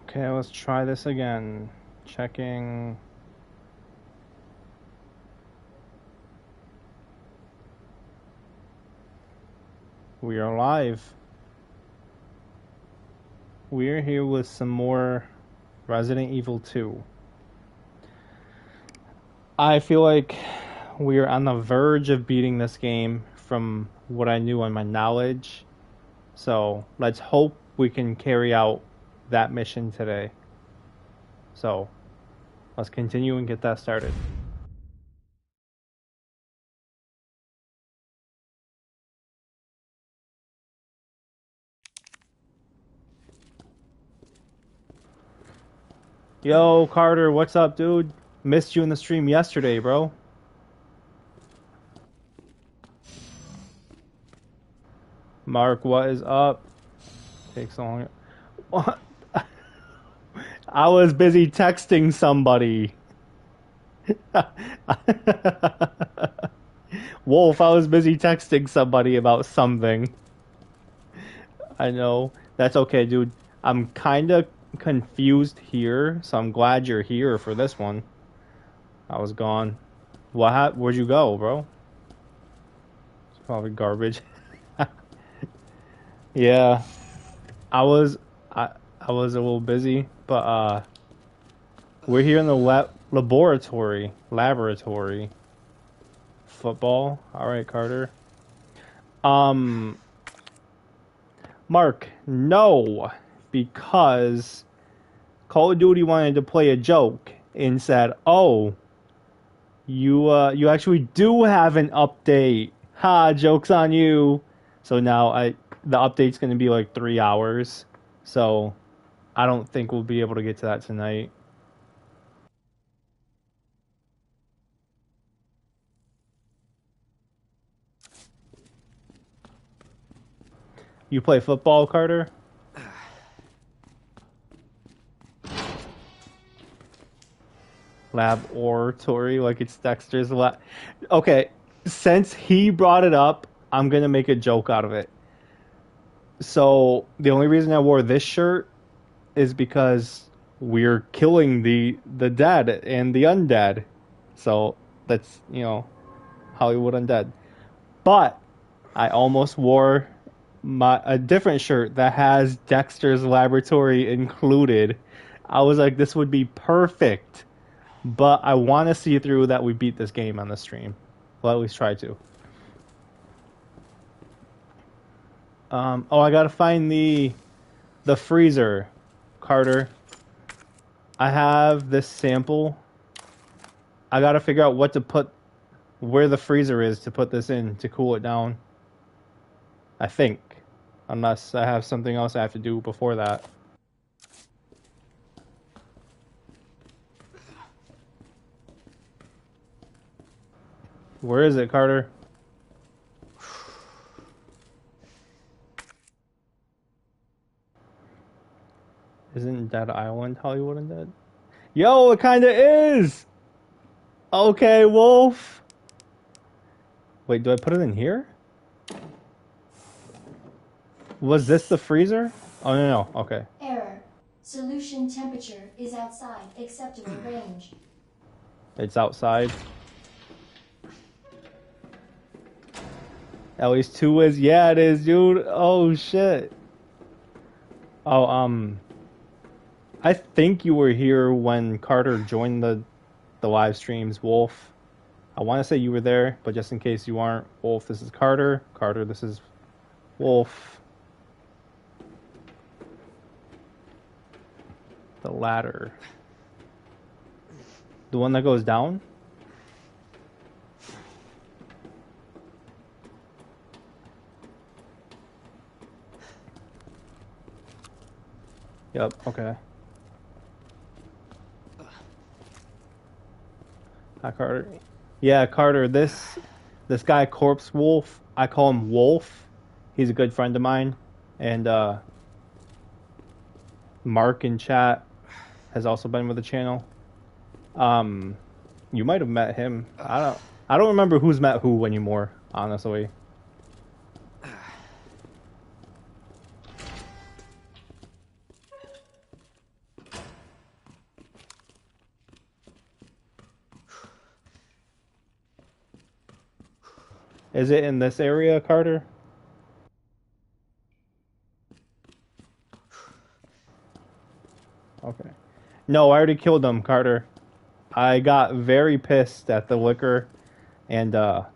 Okay, let's try this again. Checking. We are live. We are here with some more Resident Evil 2. I feel like we are on the verge of beating this game from what I knew on my knowledge. So let's hope we can carry out that mission today. So let's continue and get that started. Yo, Carter, what's up, dude? Missed you in the stream yesterday, bro. Mark, what is up? Takes long. What? I was busy texting somebody. Wolf, I was busy texting somebody about something. I know. That's okay, dude. I'm kind of confused here, so I'm glad you're here for this one. I was gone. Where'd you go, bro? It's probably garbage. Yeah, I was I I was a little busy, but we're here in the laboratory. Football. All right, Carter. Um, Mark, no, because Call of Duty wanted to play a joke and said, "Oh, you actually do have an update. Ha, joke's on you." So now the update's going to be like 3 hours. So I don't think we'll be able to get to that tonight. You play football, Carter? Laboratory, like it's Dexter's lab. Okay, since he brought it up, I'm gonna make a joke out of it. So the only reason I wore this shirt is because we're killing the dead and the undead. So that's Hollywood Undead. But I almost wore a different shirt that has Dexter's Laboratory included. I was like, this would be perfect. But I want to see through that we beat this game on the stream. Well, at least try to. I gotta find the freezer, Carter. I have this sample. I gotta figure out where the freezer is to put this in to cool it down. I think, unless I have something else I have to do before that. Where is it, Carter? Isn't Dead Island Hollywood Undead? Yo, it kinda is! Okay, Wolf. Wait, do I put it in here? Was this the freezer? Oh, no. Okay. Error. Solution temperature is outside acceptable range. It's outside. At least 2 is. Yeah, it is, dude. Oh, shit. Oh, I think you were here when Carter joined the live streams, Wolf. I want to say you were there, but just in case you aren't, Wolf, this is Carter. Carter, this is Wolf. The ladder. The one that goes down? Yep, okay. Hi, Carter. Yeah, Carter, this guy, Corpse Wolf, I call him Wolf. He's a good friend of mine. And Mark in chat has also been with the channel. You might have met him. I don't remember who's met who anymore, honestly. Is it in this area, Carter? Okay. No, I already killed them, Carter. I got very pissed at the liquor, and I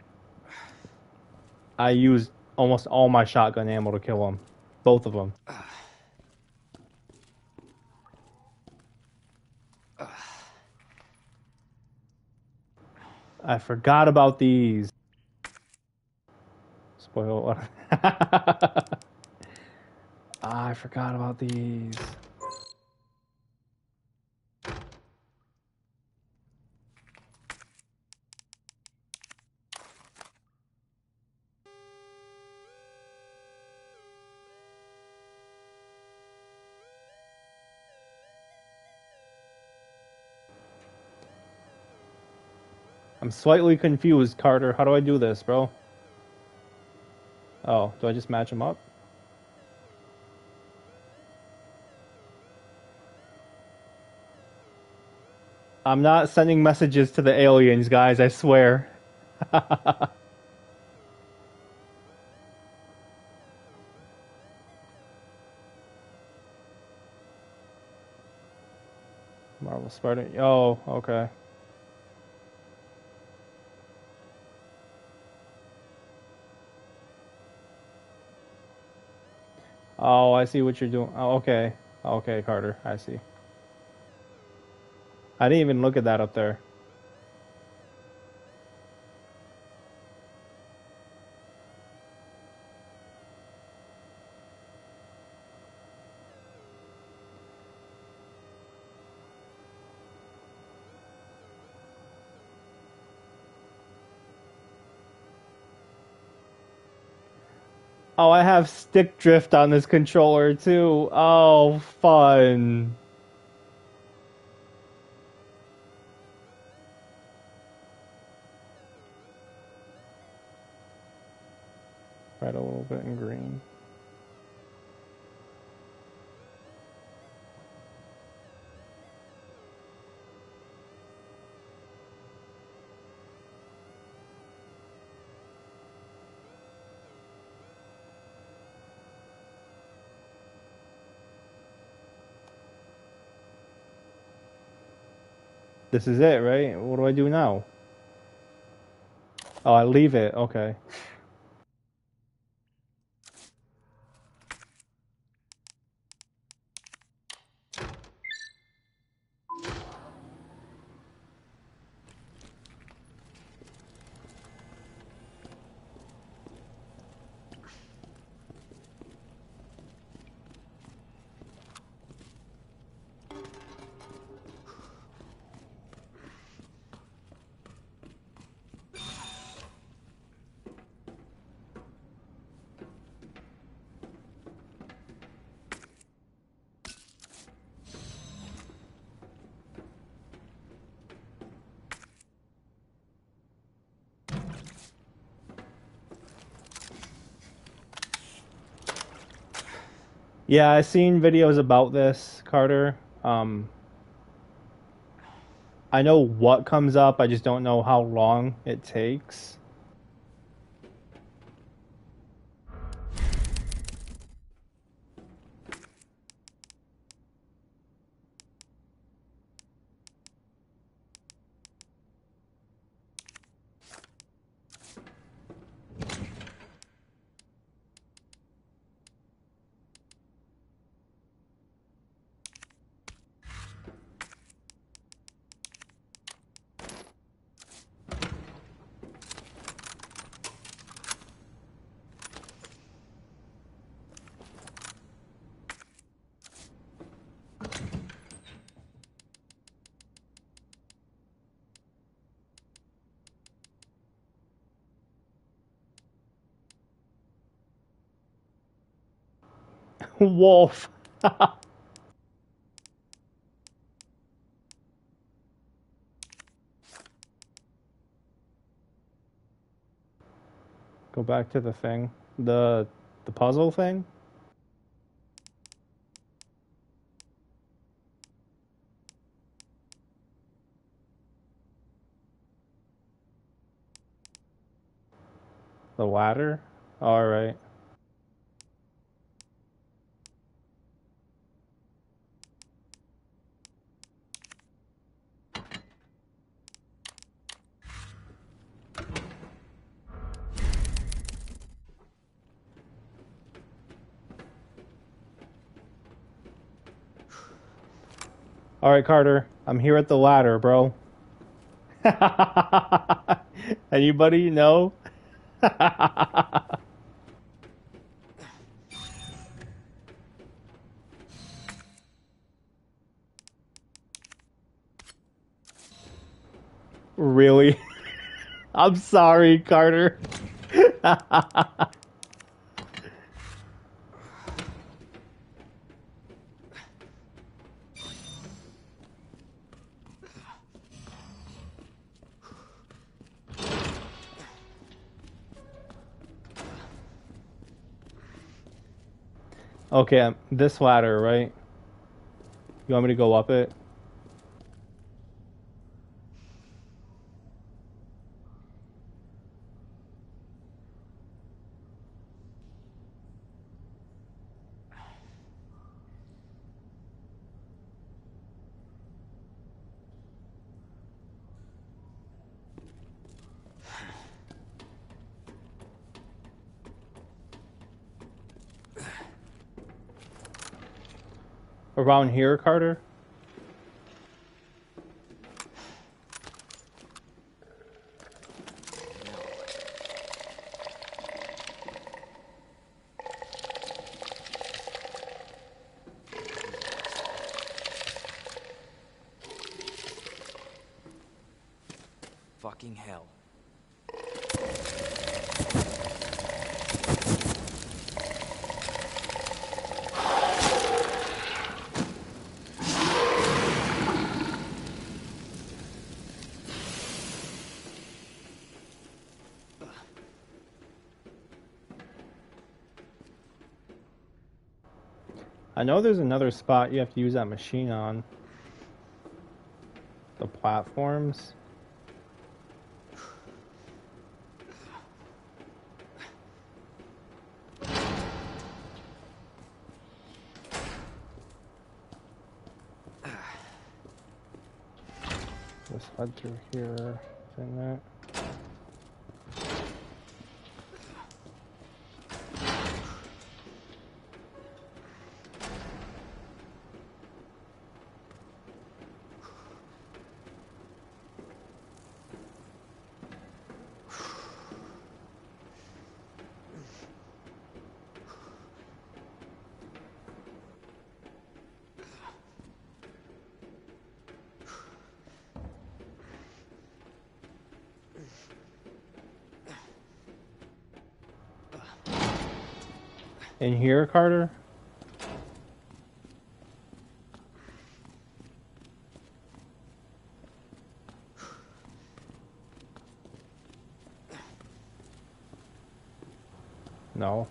used almost all my shotgun ammo to kill them. Both of them. I forgot about these. Spoil. I forgot about these. I'm slightly confused, Carter. How do I do this, bro? Oh, do I just match them up? I'm not sending messages to the aliens, guys, I swear. Marvel Spider. Oh, okay. Oh, I see what you're doing. Oh, okay. Okay, Carter. I see. I didn't even look at that up there. Oh, I have stick drift on this controller too. Oh, fun. Red a little bit in green. This is it, right? What do I do now? Oh, I leave it. Okay. Yeah, I've seen videos about this, Carter. I know what comes up, I just don't know how long it takes. Wolf. Go back to the thing. The puzzle thing? The ladder? Alright. Alright, Carter. I'm here at the ladder, bro. Anybody know? Really? I'm sorry, Carter. Okay, this ladder, right? You want me to go up it? Around here, Carter? Fucking hell. I know there's another spot you have to use that machine on. The platforms. This led through here. In that. In here, Carter? No.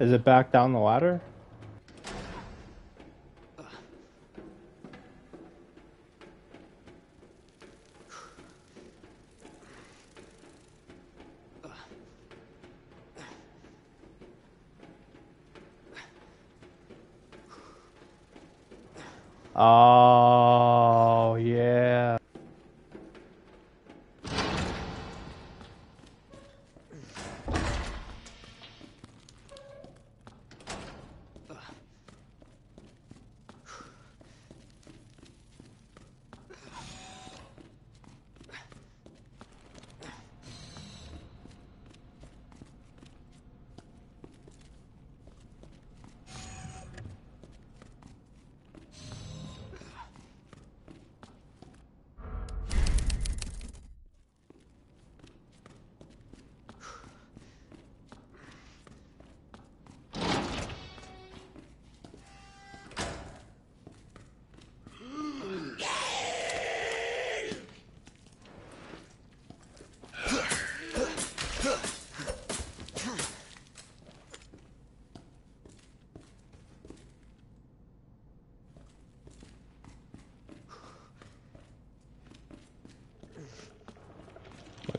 Is it back down the ladder? Oh, yeah.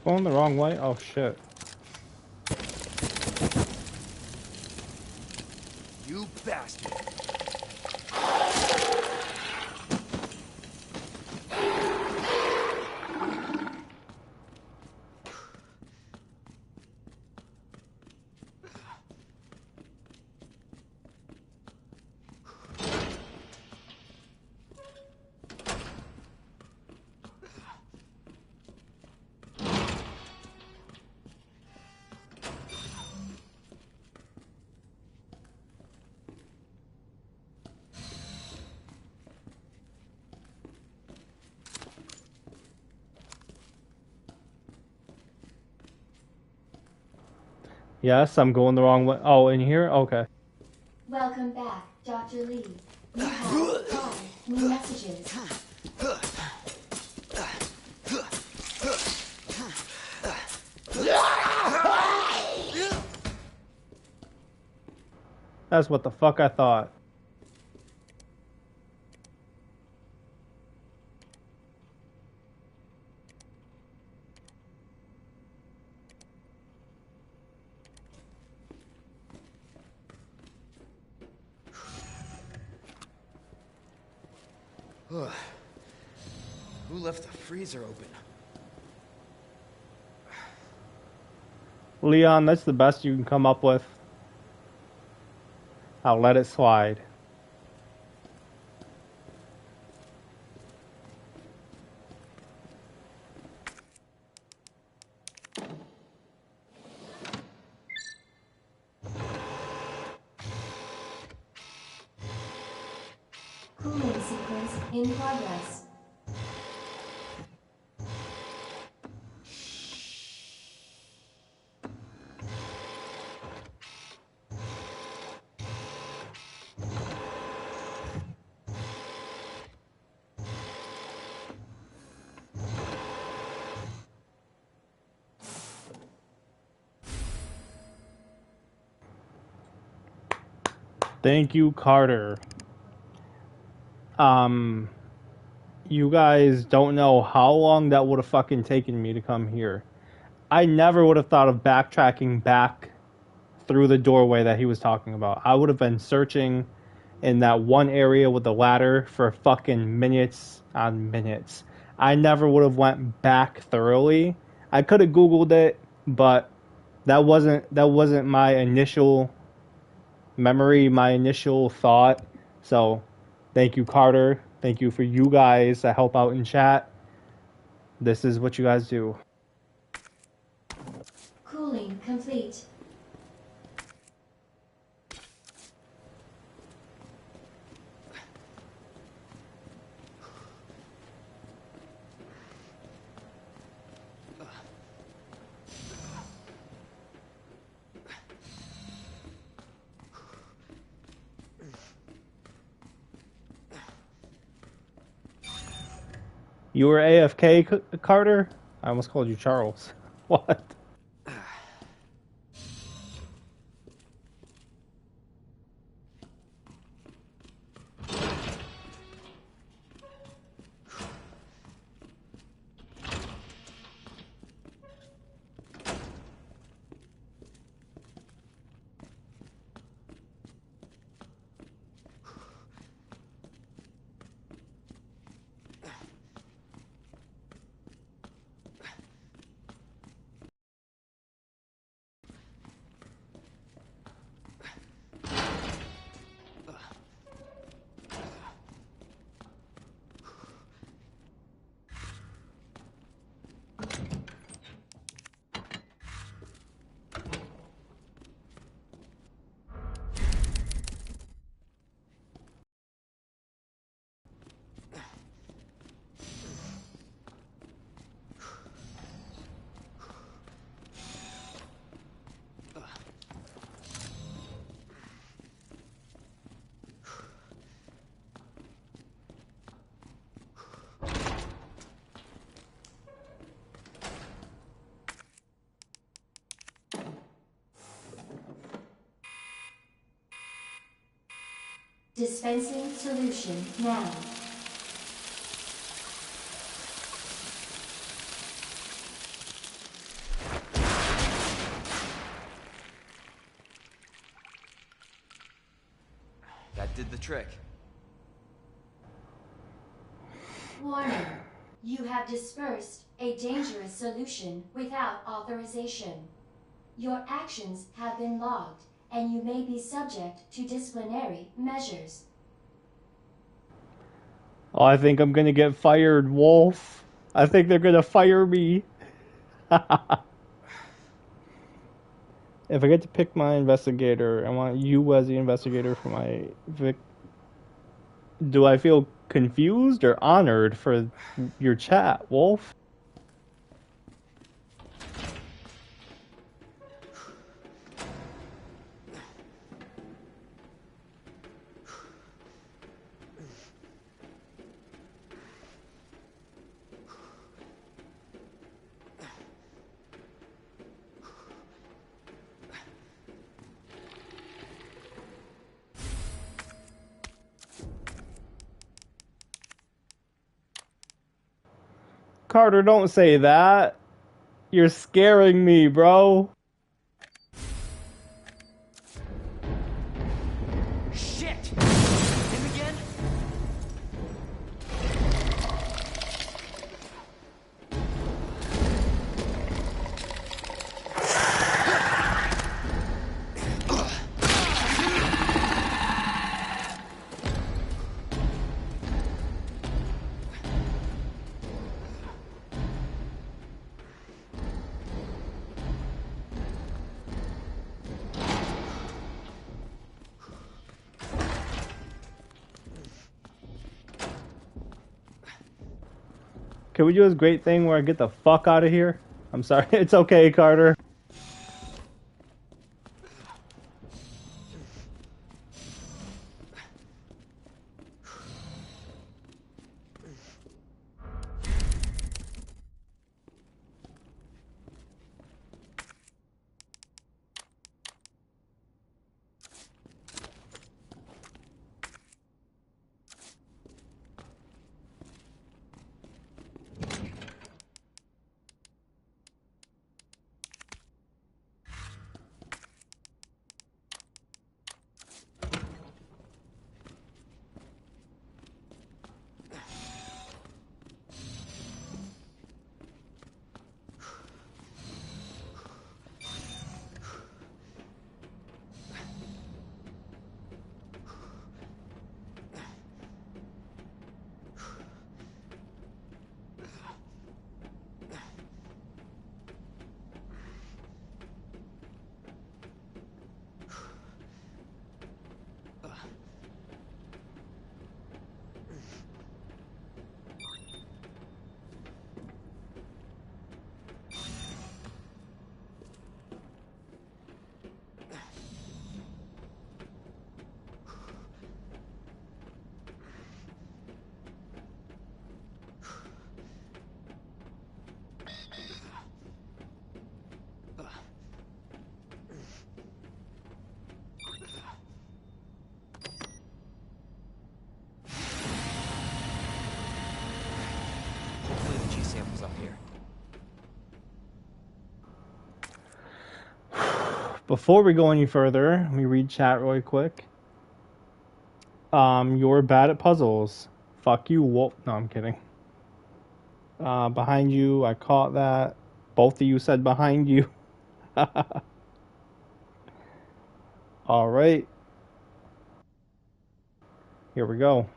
Going the wrong way? Oh shit. You bastard. Yes, I'm going the wrong way. Oh, in here? Okay. Welcome back, Dr. Lee. You have 5 new messages. That's what the fuck I thought. Who left the freezer open? Leon, that's the best you can come up with. I'll let it slide. Cooling sequence in progress. Thank you, Carter. You guys don't know how long that would have fucking taken me to come here. I never would have thought of backtracking back through the doorway that he was talking about. I would have been searching in that one area with the ladder for fucking minutes on minutes. I never would have went back thoroughly. I could have Googled it, but that wasn't my initial memory, my initial thought. So, thank you, Carter. Thank you for you guys that help out in chat. This is what you guys do. Cooling complete. You were AFK, Carter? I almost called you Charles. What? Dispensing solution now. did the trick. Warning. You have dispersed a dangerous solution without authorization. Your actions have been logged, and you may be subject to disciplinary measures. Oh, I think I'm gonna get fired, Wolf. I think they're gonna fire me. If I get to pick my investigator, I want you as the investigator for my Do I feel confused or honored for your chat, Wolf? Carter, don't say that. You're scaring me, bro. Shit! Him again? Can we do this great thing where I get the fuck out of here? I'm sorry. It's okay, Carter. Hopefully the G sample's up here. Before we go any further, let me read chat really quick. You're bad at puzzles. Fuck you, Wolf. No, I'm kidding. Behind you, I caught that. Both of you said behind you. All right. Here we go.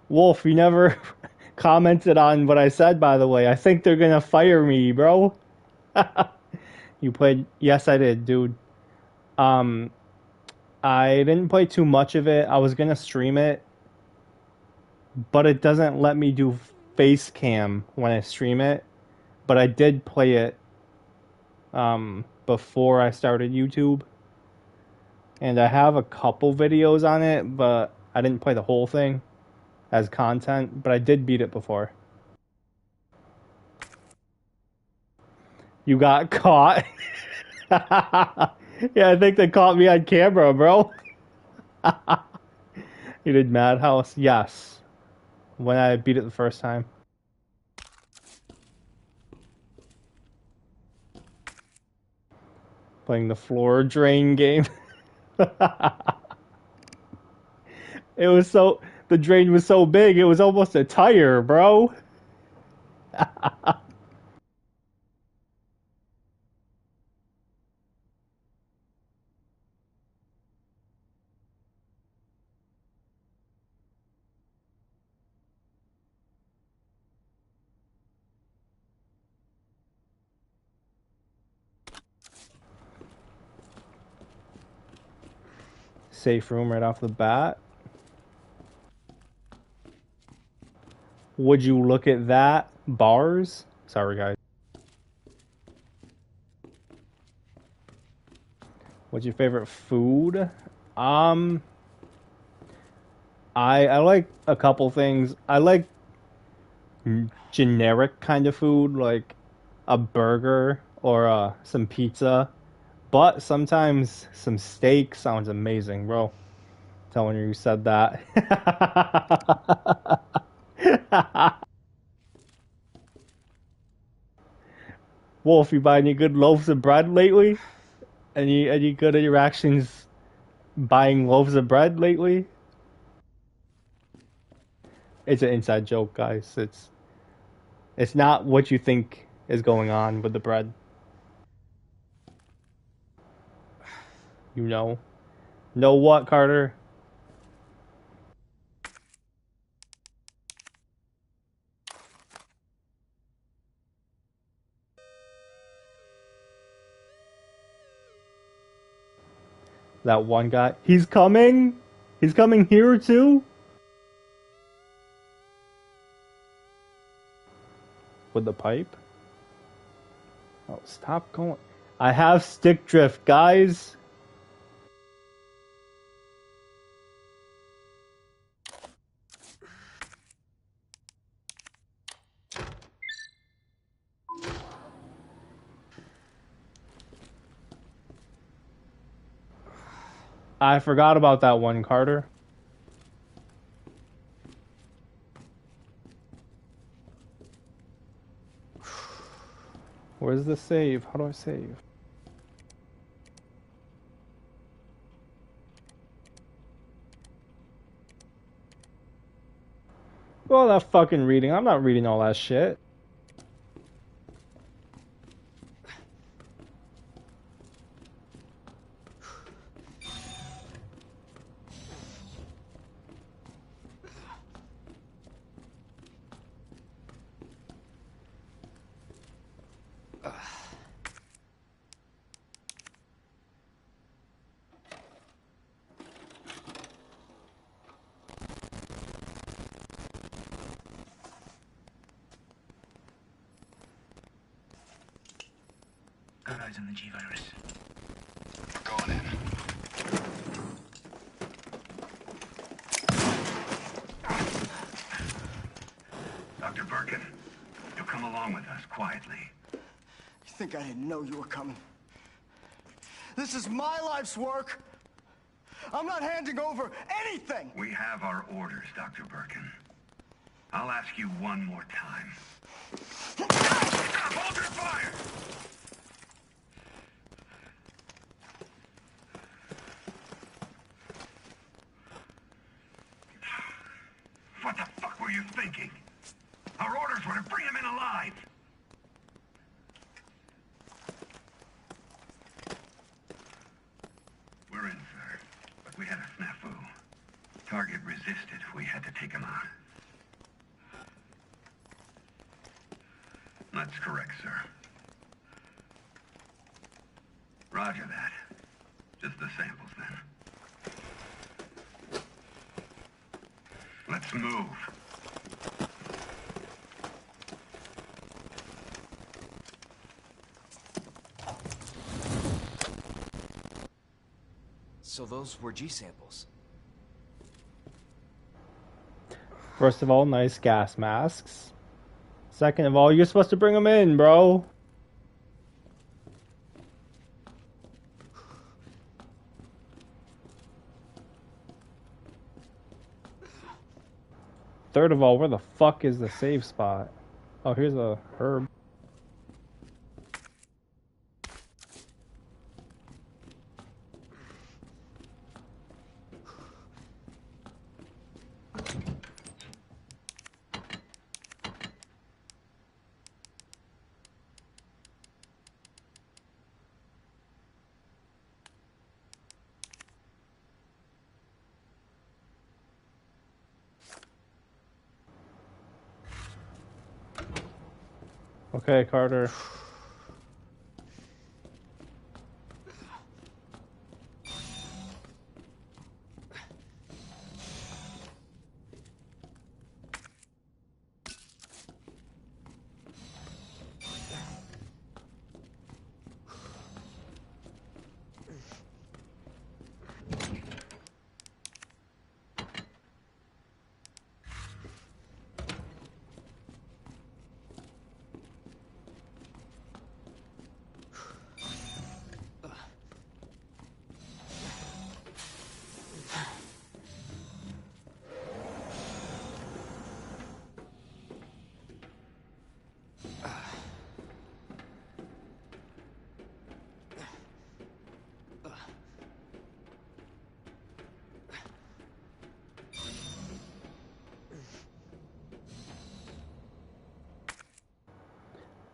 Wolf, you never commented on what I said, by the way. I think they're gonna fire me, bro. You played? Yes, I did, dude. Um, I didn't play too much of it. I was gonna stream it, but it doesn't let me do face cam when I stream it. But I did play it before I started YouTube. And I have a couple videos on it, but I didn't play the whole thing as content, but I did beat it before. You got caught. Yeah, I think they caught me on camera, bro. You did Madhouse? Yes. When I beat it the first time. Playing the floor drain game. It was so... The drain was so big, it was almost a tire, bro. Safe room right off the bat. Would you look at that? Bars? Sorry, guys. What's your favorite food? I like a couple things. I like generic kind of food, like a burger or some pizza. But sometimes some steak sounds amazing, bro. Telling you said that. Wolf, you buy any good loaves of bread lately? Any good interactions buying loaves of bread lately? It's an inside joke, guys. It's not what you think is going on with the bread. You know. Know what, Carter? That one guy. He's coming? He's coming here too? With the pipe? Oh, stop going. I have stick drift, guys. I forgot about that one, Carter. Where's the save? How do I save? Well, that fucking reading. I'm not reading all that shit. Good eyes on the G-Virus. We're going in. Dr. Birkin, you'll come along with us quietly. You think I didn't know you were coming? This is my life's work. I'm not handing over anything. We have our orders, Dr. Birkin. I'll ask you one more time. Stop! Hold your fire! What the fuck were you thinking? Our orders were to bring him in alive. We're in, sir. But we had a snafu. Target resisted. We had to take him out. That's correct, sir. Roger that. Just the samples, then. Let's move. So those were G samples. First of all, nice gas masks. Second of all, you're supposed to bring them in, bro. Third of all, where the fuck is the save spot? Oh, here's a herb. Okay, Carter.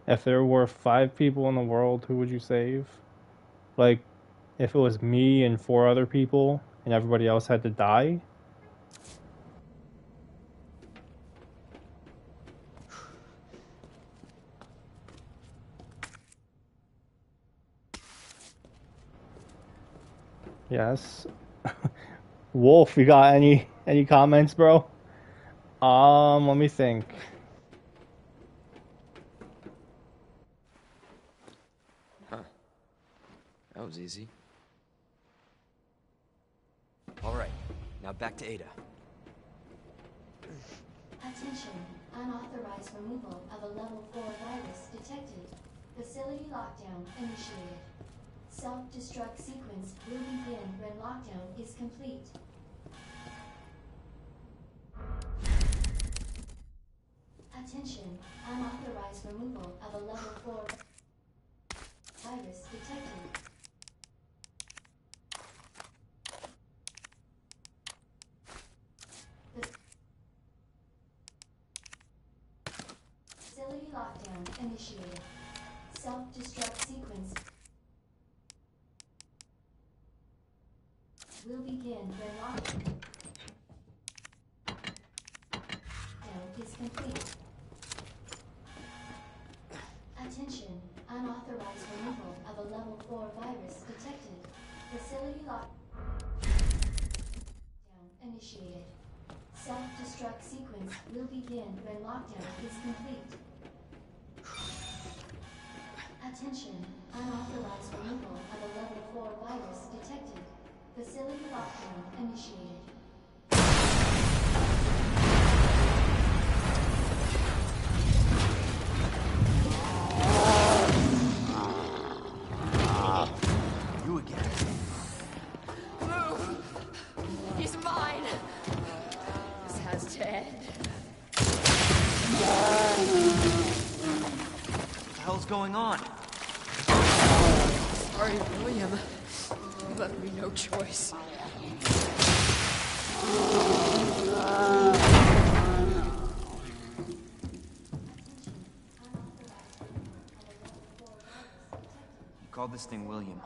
If there were 5 people in the world, who would you save? Like, if it was me and 4 other people, and everybody else had to die? Yes. Wolf, you got any comments, bro? Let me think. Huh. That was easy. Alright, now back to Ada. Attention. Unauthorized removal of a level 4 virus detected. Facility lockdown initiated. Self-destruct sequence will begin when lockdown is complete. Attention. Unauthorized removal of a level 4 virus detected. Facility lockdown initiated. Self-destruct sequence will begin when lockdown is complete. Attention, unauthorized removal of a level 4 virus detected. Facility lockdown initiated. Self-destruct sequence will begin when lockdown is complete. Attention, unauthorized removal of a level 4 virus detected. Facility lockdown initiated. You again. Move! He's mine! This has to end. What the hell's going on? Sorry, William. You left me no choice. You called this thing William.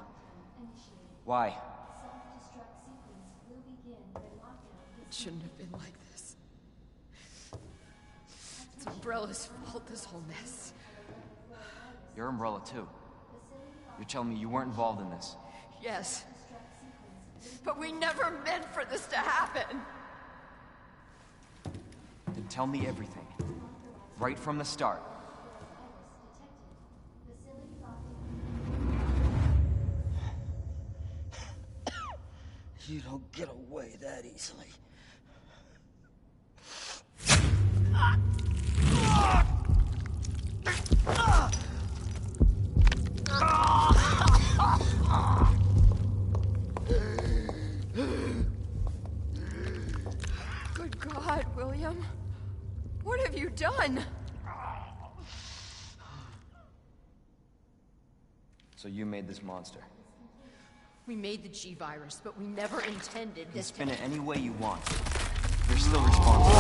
Why? Self-destruct sequence will begin when lockdown It shouldn't have been like this. It's Umbrella's fault, this whole mess. You're Umbrella too. You're telling me you weren't involved in this? Yes. But we never meant for this to happen. Then tell me everything. Right from the start. You don't get away that easily. Good God, William. you done? So you made this monster. We made the G-Virus, but we never intended You can this spin it any way you want. You're still responsible.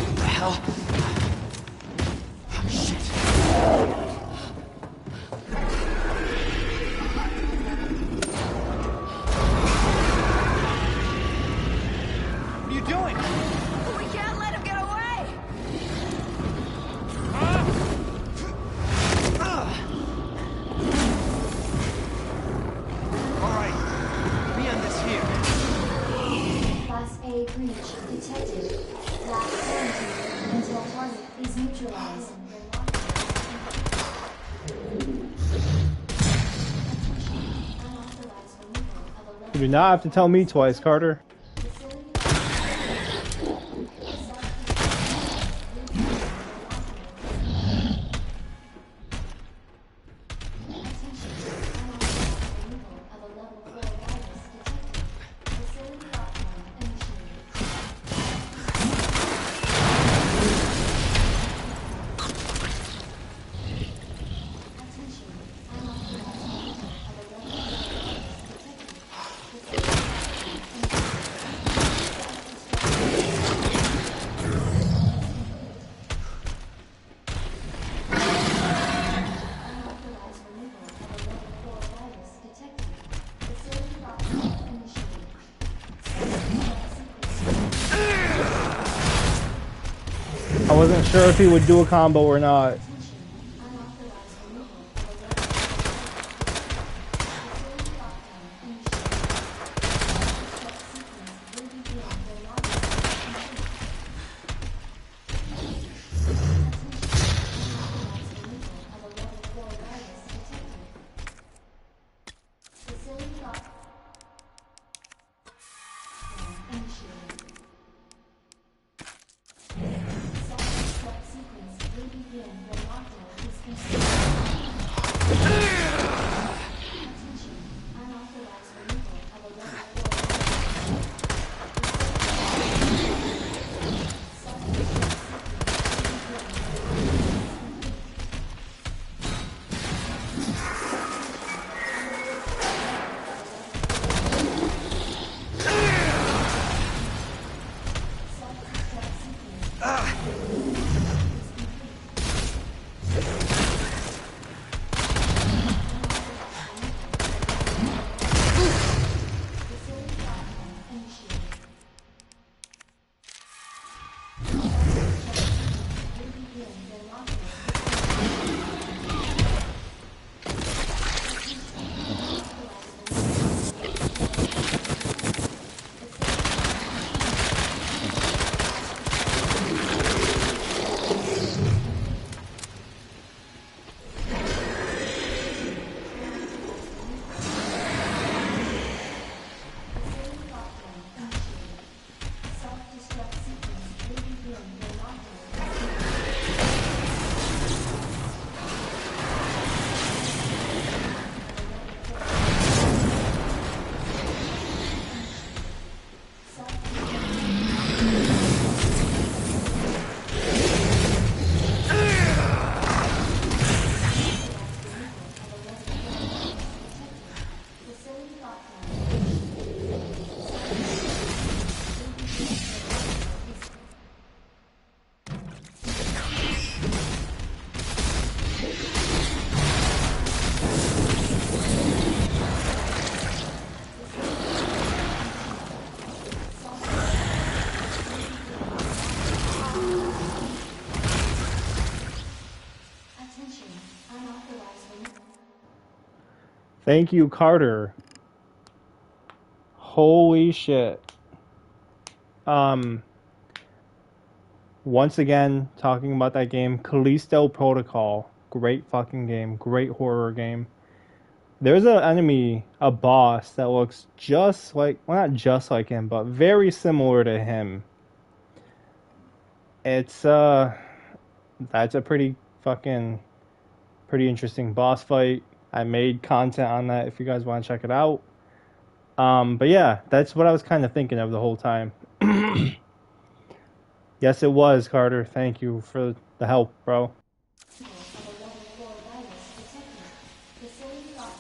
What the hell? Oh, shit. What are you doing? We can't let him get away! All right. Be on this here. Class A breach detected. Last quarantine until target is neutralized. Unauthorized removal of a You do not have to tell me twice, Carter. I wasn't sure if he would do a combo or not. Thank you, Carter. Holy shit. Once again, talking about that game, Callisto Protocol. Great fucking game. Great horror game. There's an enemy, a boss, that looks just like, well, not just like him, but very similar to him. It's, that's a pretty interesting boss fight. I made content on that if you guys want to check it out. But yeah, that's what I was kind of thinking of the whole time. Yes, it was, Carter. Thank you for the help, bro.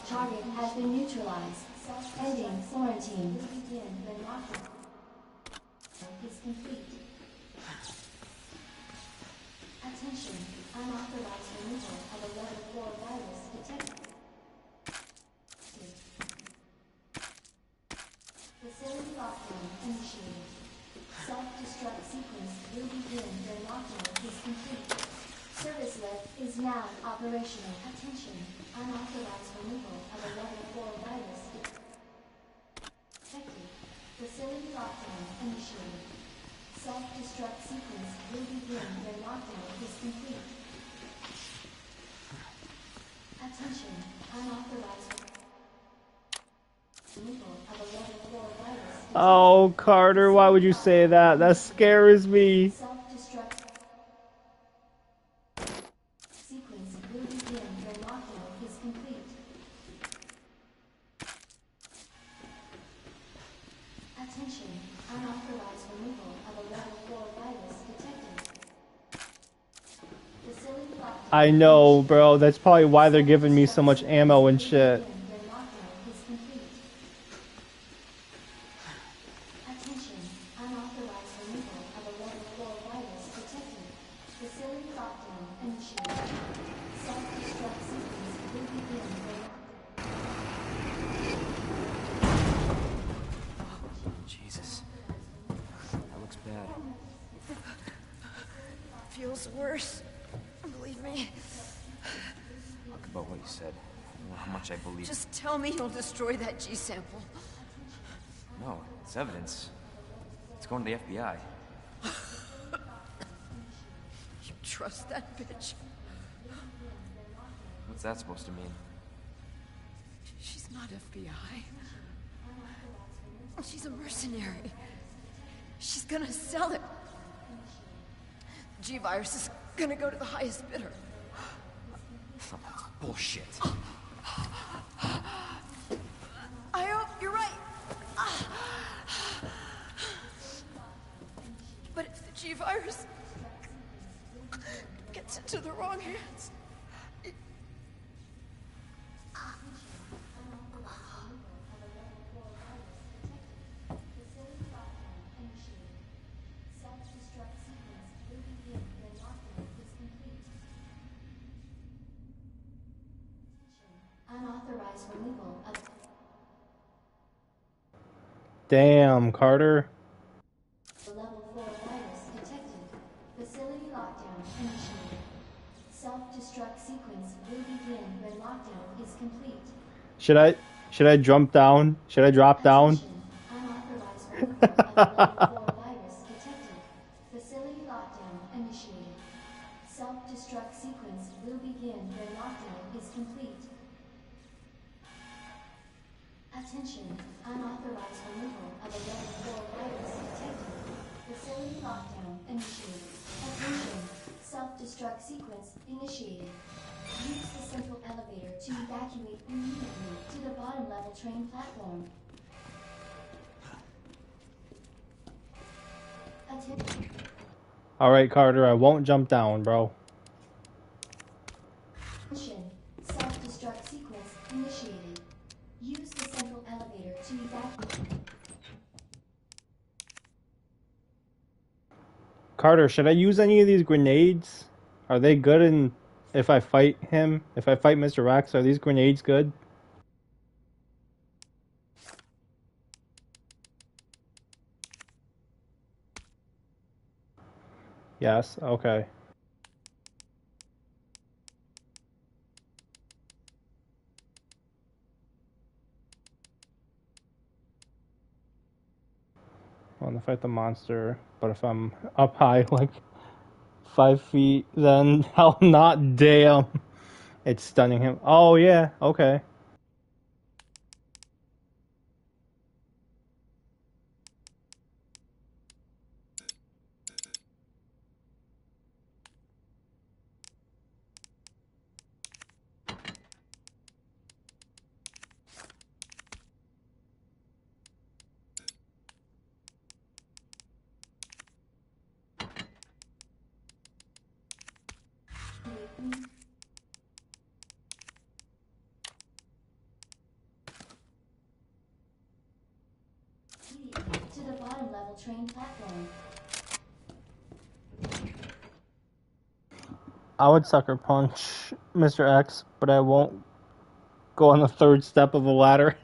Target has been neutralized. Ending quarantine. Is complete. Attention. Unauthorized removal of a level 4 virus detected. Facility lockdown initiated. Self-destruct sequence will begin when lockdown is complete. Service lift is now operational. Attention. Unauthorized removal of a level 4 virus detected. Facility lockdown initiated. Self-destruct sequence will begin when lockdown is complete. Attention. Unauthorized removal of a level 4 virus detected. Oh, Carter, why would you say that? That scares me. Self-destruct sequence will begin when lockdown is complete. Attention, unauthorized removal of a level 4 virus detected. Facility lockdown. I know, bro. That's probably why they're giving me so much ammo and shit. When lockdown is complete. Attention, unauthorized removal of a level 4 virus detected. Facility lockdown initiated. Self-destruct sequence will begin when Jesus. That looks bad. Feels worse. Believe me. Talk about what you said. I don't know how much I believe. Just tell me you'll destroy that G sample. No, it's evidence. It's going to the FBI. You trust that bitch? What's that supposed to mean? She's not FBI. She's a mercenary. She's gonna sell it. The G-Virus is gonna go to the highest bidder. That's bullshit. I hope you're right. But if the G-Virus gets into the wrong hands... self-destruct sequence will begin when lockdown is complete. Unauthorized removal of Damn, Carter. the level 4 virus detected. Facility lockdown initiated. Self-destruct sequence will begin when lockdown is complete. Should I jump down? Should I drop down? Attention, unauthorized removal of a level 4 virus detected. Facility lockdown initiated. Self-destruct sequence will begin when lockdown is complete. Attention, unauthorized removal of a level 4 virus detected. Facility lockdown initiated. Attention, self-destruct sequence initiated. Use the central elevator to evacuate immediately to the bottom level train platform. Attention. Alright, Carter, I won't jump down, bro. Self-destruct sequence initiated. Use the central elevator to evacuate. Carter, should I use any of these grenades? Are they good in if I fight him? If I fight Mr. Rex, are these grenades good? Yes, okay. I want to fight the monster, but if I'm up high, like 5 feet, then I'll not. Damn. It's stunning him. Oh, yeah, okay. level train platform. I would sucker punch Mr. X, but I won't go on the third step of the ladder.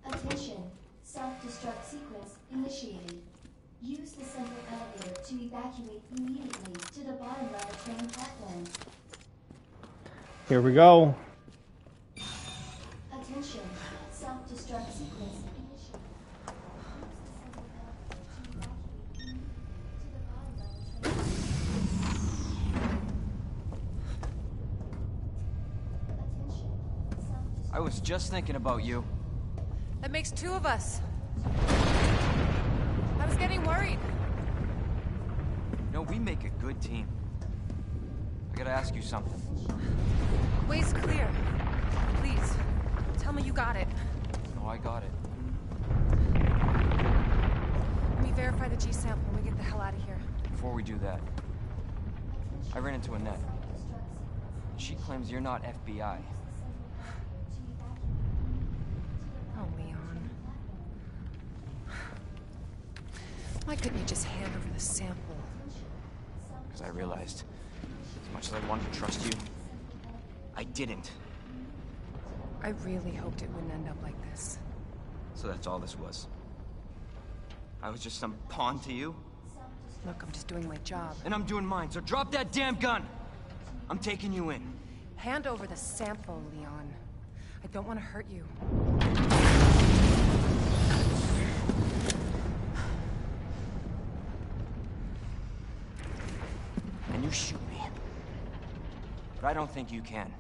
Attention, self-destruct sequence initiated. Use the central elevator to evacuate immediately to the bottom level train platform. Here we go. Attention, self-destruct sequence initiated. I was just thinking about you. That makes two of us. I was getting worried. No, we make a good team. I gotta ask you something. Way's clear. Please, tell me you got it. No, I got it. Let me verify the G sample when we get the hell out of here. Before we do that, I ran into Annette. She claims you're not FBI. Oh, Leon. Why couldn't you just hand over the sample? Because I realized, as much as I wanted to trust you, I didn't. I really hoped it wouldn't end up like this. So that's all this was. I was just some pawn to you, Look, I'm just doing my job. and I'm doing mine, so drop that damn gun! I'm taking you in. Hand over the sample, Leon. I don't want to hurt you. And you shoot me. But I don't think you can.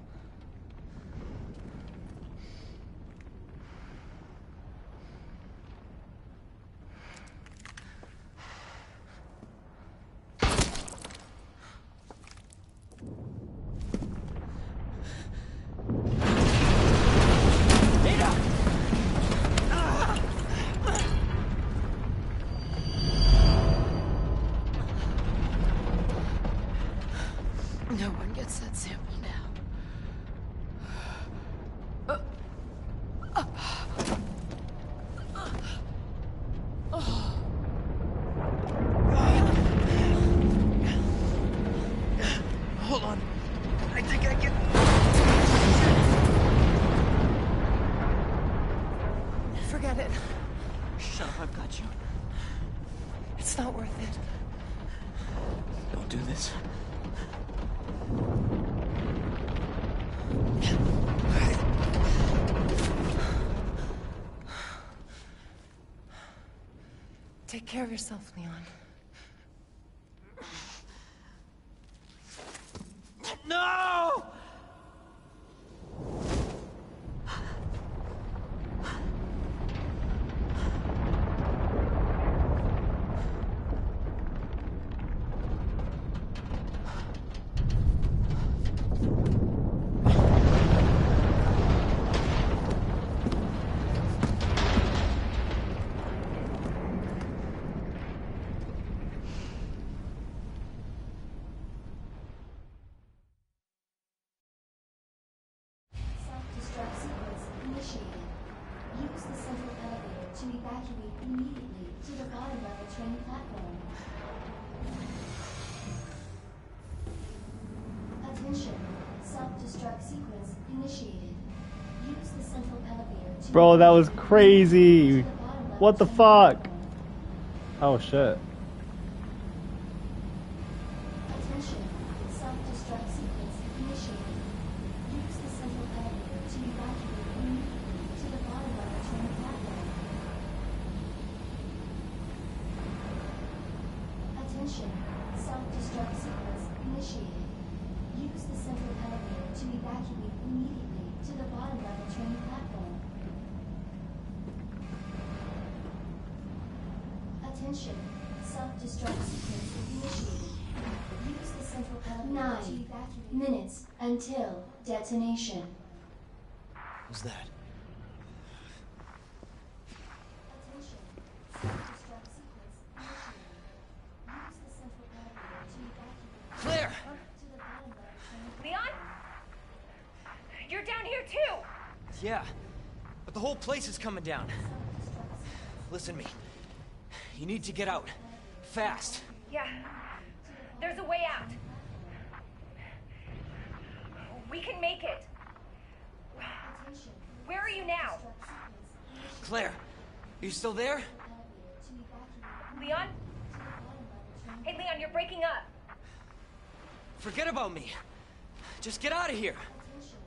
No one gets that sample now. Hold on. I think I can... Forget it. Shut up, I've got you. It's not worth it. Don't do this. Take care of yourself, Leon. No! Self-destruct sequence initiated. Use the central elevator to evacuate immediately to the bottom level train platform. Attention, self-destruct sequence initiated. Use the central elevator to Bro, that was crazy. to the bottom level What the train fuck? platform. Oh shit. to evacuate immediately to the bottom of the train platform. Attention, self-destruct sequence initiated. Use the central elevator to evacuate immediately to the bottom level train platform. Attention, self-destruct sequence initiated. Use the central elevator to evacuate. 9 minutes until detonation. What's that? Attention, self-destruct sequence initiated. Use the central elevator to evacuate Claire! to the bottom level train. Leon? You're down here too! Yeah, but the whole place is coming down. Listen to me. You need to get out. Fast. Yeah. There's a way out. We can make it. Attention, Where are you now? sequence initiated. Claire, are you still there? Elevator to evacuate Leon? to the bottom level train. Hey, Leon, you're breaking up. Forget about me. Just get out of here. Attention,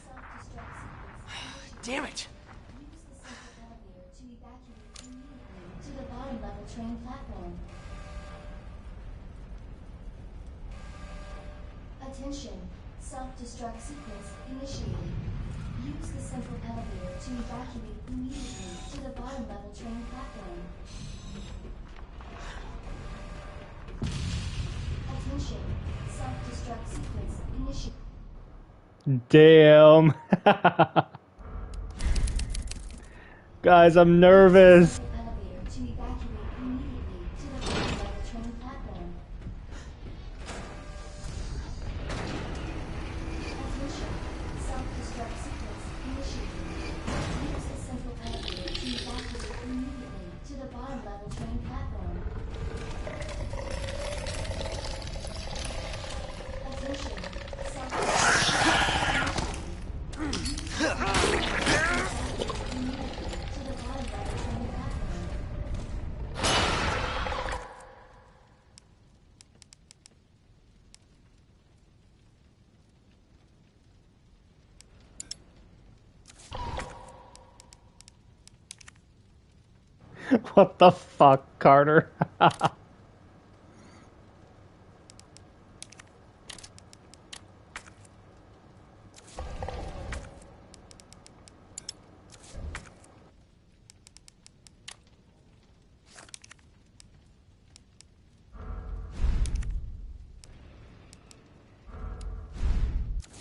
self-destruct sequence. Damn it. Use the central elevator to evacuate immediately to the bottom level train platform. Attention, self-destruct sequence initiated. Use the central elevator to evacuate immediately to the bottom level train platform. Attention, self-destruct sequence initiated. Damn. Guys, I'm nervous. Elevator to evacuate immediately to the bottom level train platform. Attention, self-destruct sequence initiated. Use the central elevator to evacuate immediately to the bottom level train platform. Attention, self-destruct to the bottom level train platform. What the fuck, Carter?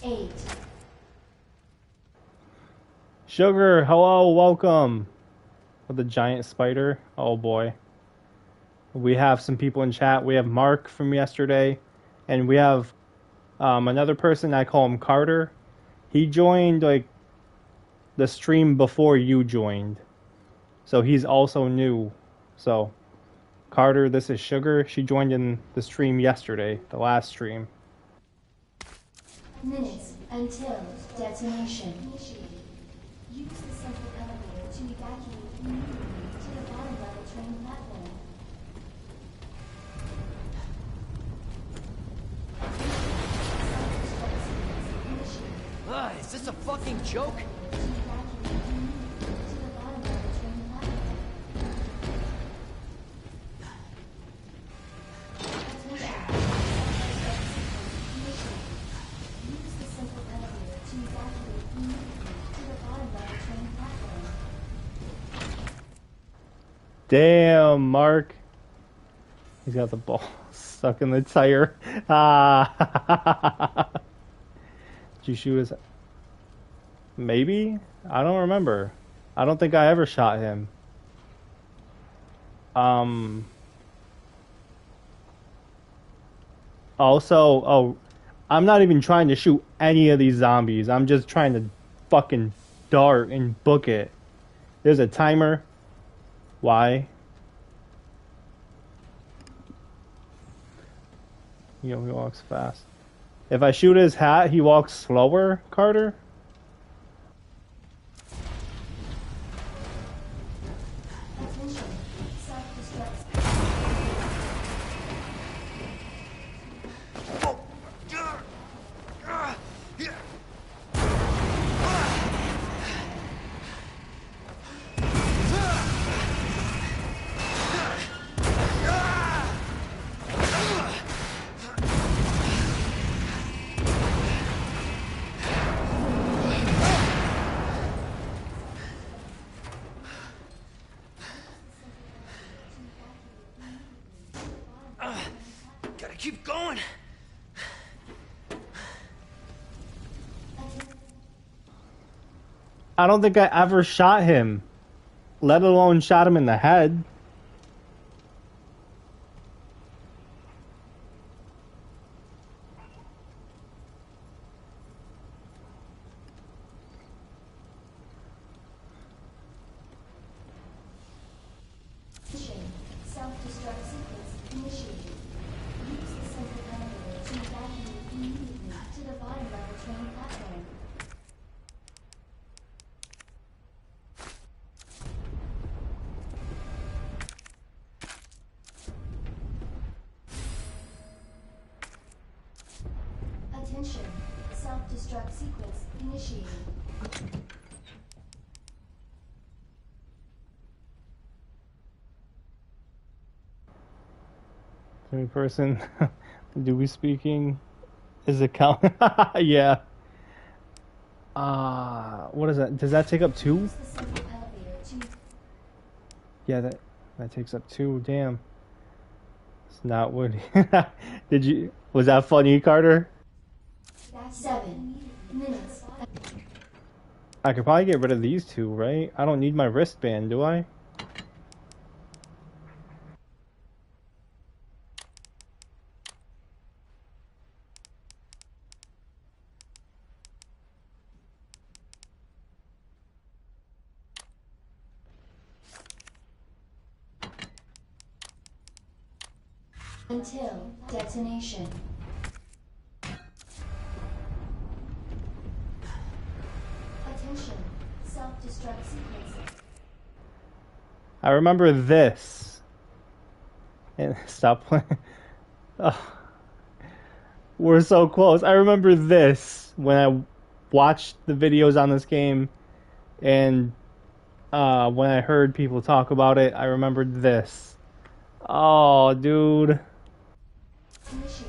Eight. Sugar, hello, welcome. With the giant spider. Oh boy. We have some people in chat. We have Mark from yesterday, and we have another person. I call him Carter. He joined like the stream before you joined, so he's also new. So, Carter, this is Sugar. She joined in the stream yesterday, the last stream. Minutes until detonation. Initiated. Use the central elevator to evacuate immediately to the bottom level train platform. Self-destruct sequence initiated. Is this a fucking joke? To evacuate immediately to the bottom level train platform. Attention. Self-destruct sequence initiated. Use the central elevator to evacuate immediately to the bottom level train platform. Damn, Mark. He's got the ball stuck in the tire. Ah. Did you shoot his... Maybe? I don't remember. I don't think I ever shot him. Also, I'm not even trying to shoot any of these zombies. I'm just trying to fucking dart and book it. There's a timer. Why? He walks fast. If I shoot his hat, he walks slower, Carter? Attention. Self-destruct. keep going. I don't think I ever shot him, let alone shot him in the head. Self-destruct sequence initiated. Use the central elevator to evacuate immediately to the bottom level train platform. Attention. Self-destruct sequence initiated. Any person, do we speaking? Is it count? Yeah. What is that? Does that take up 2? Use the central elevator to Yeah, that takes up 2. Damn. It's not what. Was that funny, Carter? 7 minutes. I could probably get rid of these 2, right? I don't need my wristband, do I? Until detonation. Attention. Self-destruct sequence. I remember this. And stop playing. Oh, we're so close. I remember this when I watched the videos on this game, and when I heard people talk about it, I remembered this. Oh, dude. Initiate.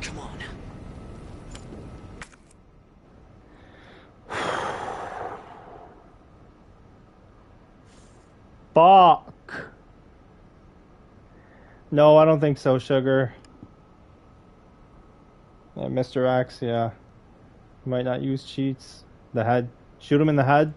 Come on. Fuck. No, I don't think so, Sugar. Yeah, Mr. X, yeah. Might not use cheats. The head. Shoot him in the head.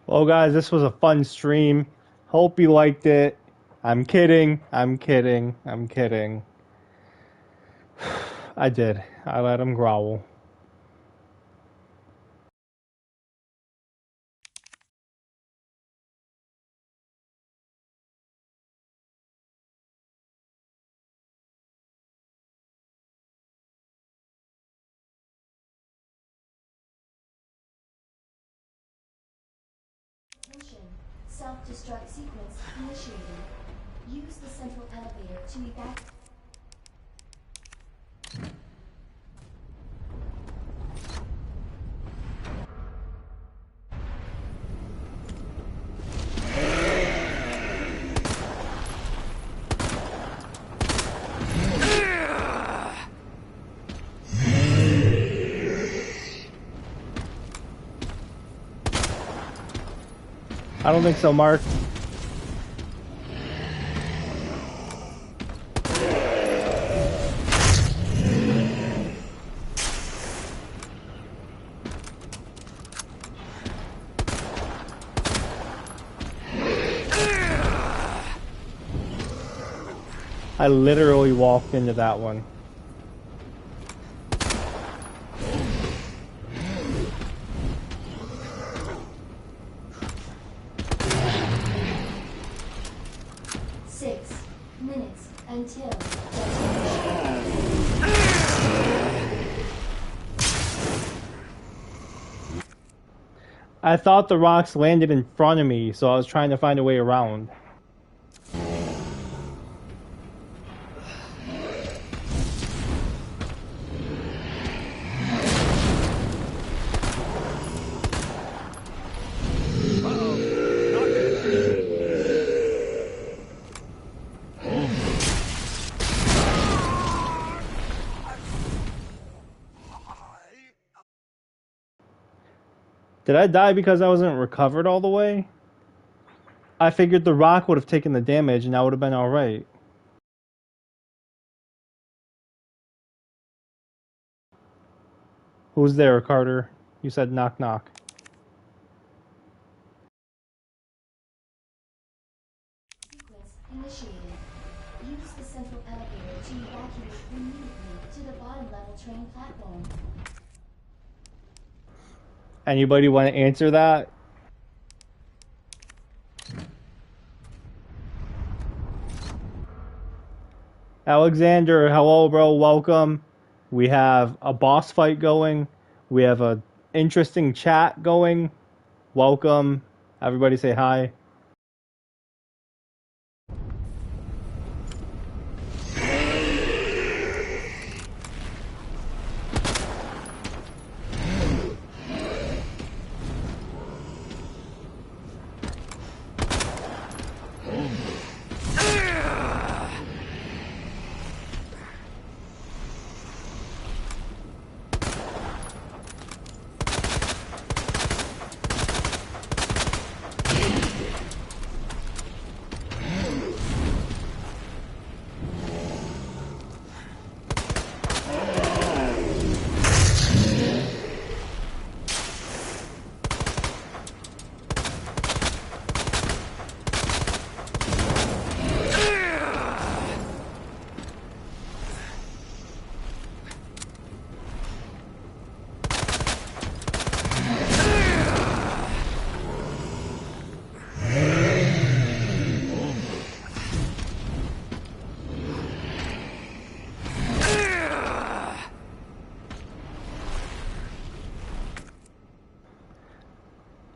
Well, guys, this was a fun stream. Hope you liked it. I'm kidding. I'm kidding. I'm kidding. I did. I let him growl. Attention. Self-destruct sequence initiated. Use the central elevator to evacuate. I don't think so, Mark. I literally walked into that one. Until I thought the rocks landed in front of me, so I was trying to find a way around. Did I die because I wasn't recovered all the way? I figured the rock would have taken the damage and I would have been alright. Who's there, Carter? You said knock knock. sequence initiated. Use the central elevator to evacuate immediately to the bottom level train platform. Anybody want to answer that? Alexander, hello bro, welcome. We have a boss fight going. We have a interesting chat going. Welcome. Everybody say hi.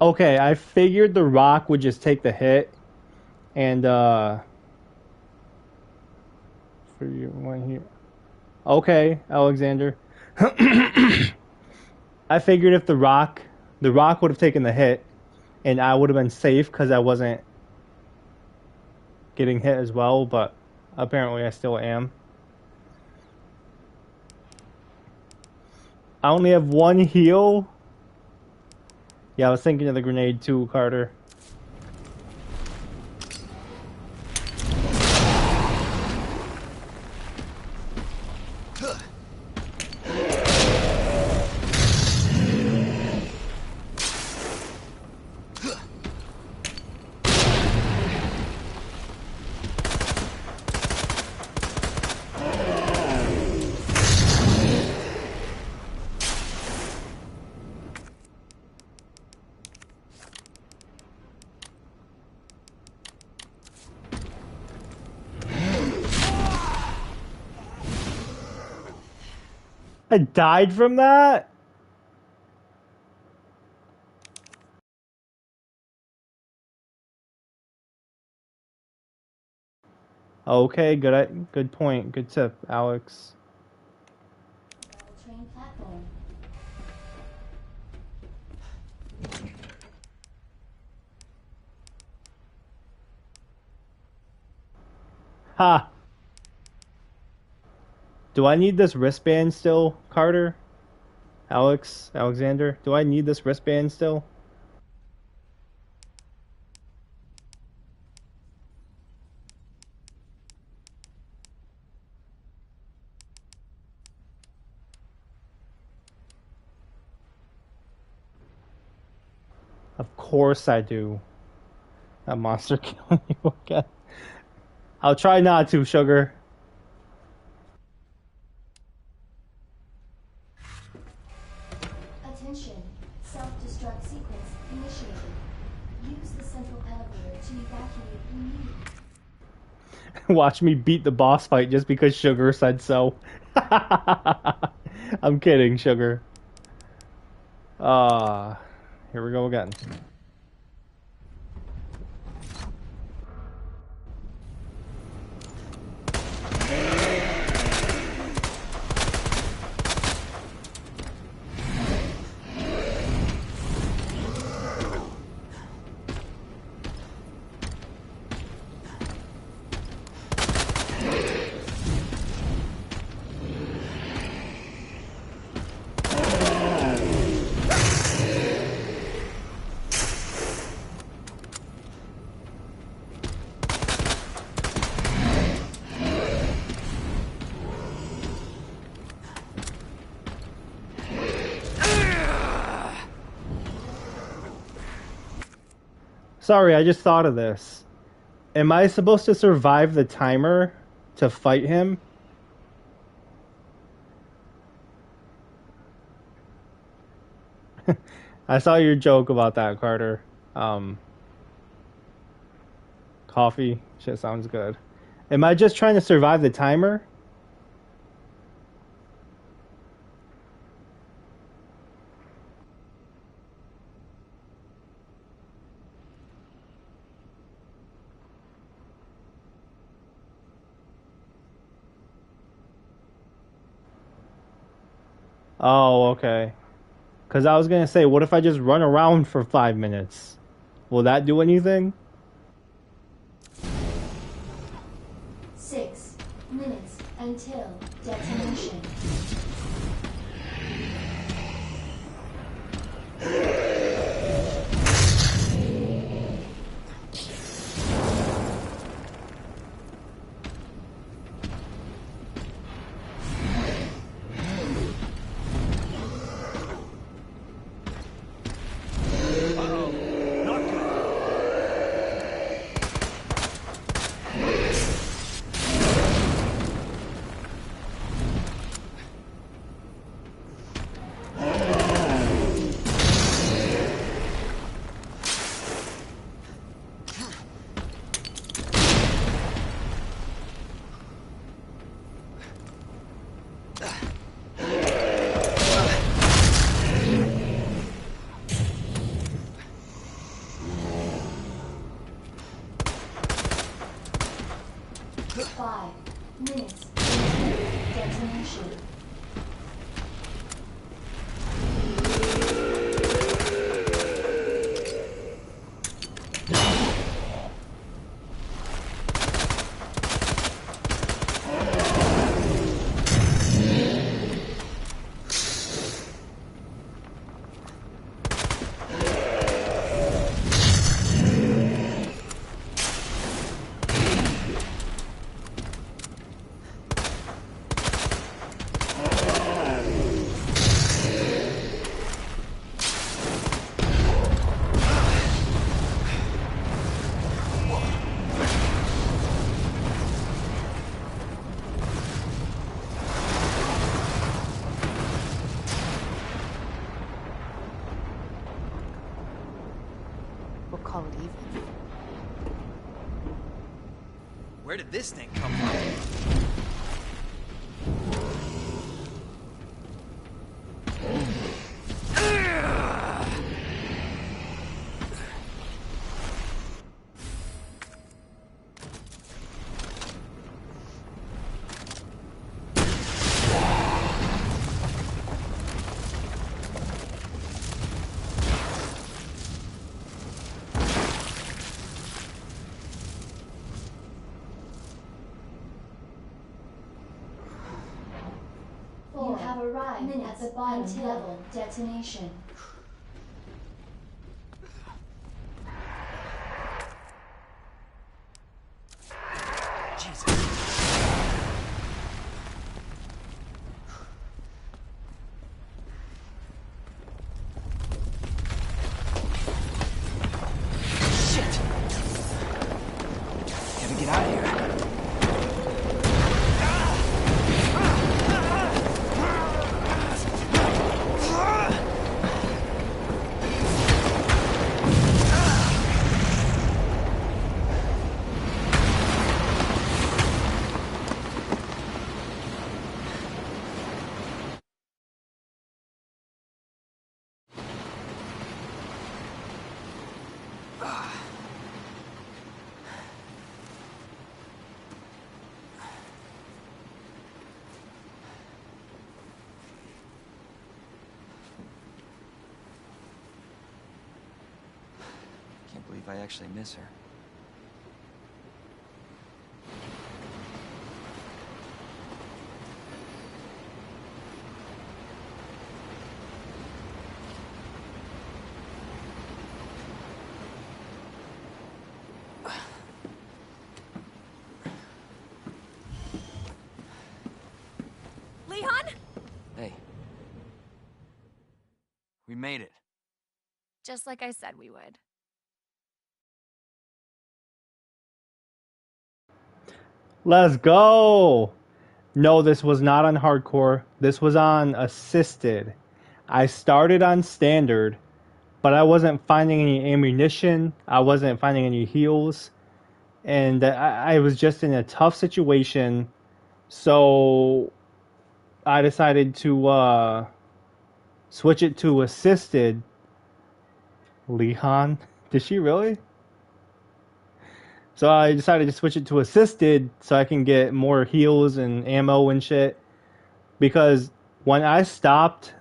Okay, I figured the rock would just take the hit, and for you one here. Okay, Alexander. I figured if the rock would have taken the hit, and I would have been safe because I wasn't getting hit as well, but apparently I still am. I only have one heal. Yeah, I was thinking of the grenade too, Carter. I died from that? Okay, good point. Good tip, Alex. Train platform. Ha! Do I need this wristband still, Carter? Alexander? Do I need this wristband still? Of course I do. That monster killing you again. I'll try not to, sugar. Attention. Self-destruct sequence initiated. Use the central elevator to evacuate immediately. Watch me beat the boss fight just because Sugar said so. I'm kidding, Sugar. Here we go again. Sorry, I just thought of this. Am I supposed to survive the timer to fight him? I saw your joke about that, Carter. Coffee. Shit sounds good. Am I just trying to survive the timer? Oh, okay. Because I was going to say, what if I just run around for 5 minutes? Will that do anything? 6 minutes until detonation. Detonation. We'll call it even. Where did this thing come from? have arrived at the bottom level detonation. Jesus. Shit! Gotta get out of here. Can't believe I actually miss her. Leon? Hey. We made it. Just like I said we would. Let's go. No, this was not on hardcore. This was on assisted. I started on standard, but I wasn't finding any ammunition. I wasn't finding any heals. And I was just in a tough situation. So I decided to switch it to assisted. Leon? Did she really? So I decided to switch it to assisted so I can get more heals and ammo and shit. Because when I stopped,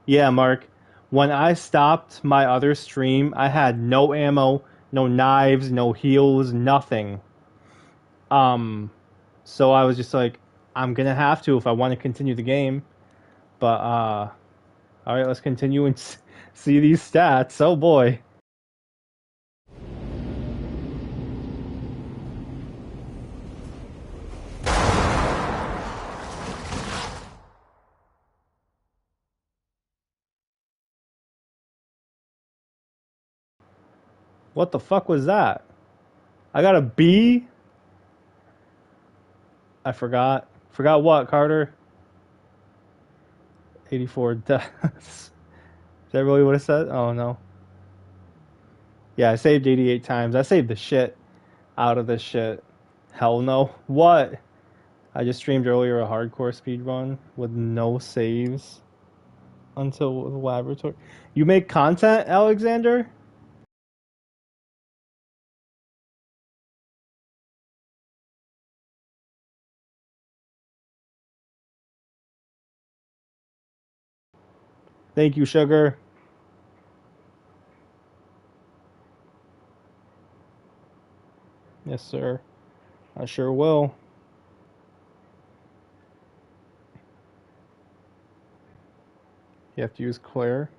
yeah, Mark, when I stopped my other stream, I had no ammo, no knives, no heals, nothing. So I was just like, I'm gonna have to if I want to continue the game. But alright, let's continue and see these stats. Oh boy. What the fuck was that? I got a B? I forgot. Forgot what, Carter? 84 deaths. Is that really what it said? Oh, no. Yeah, I saved 88 times. I saved the shit out of this shit. Hell no. What? I just streamed earlier a hardcore speedrun with no saves until the laboratory. You make content, Alexander? Thank you, Sugar. Yes, sir. I sure will. You have to use Claire.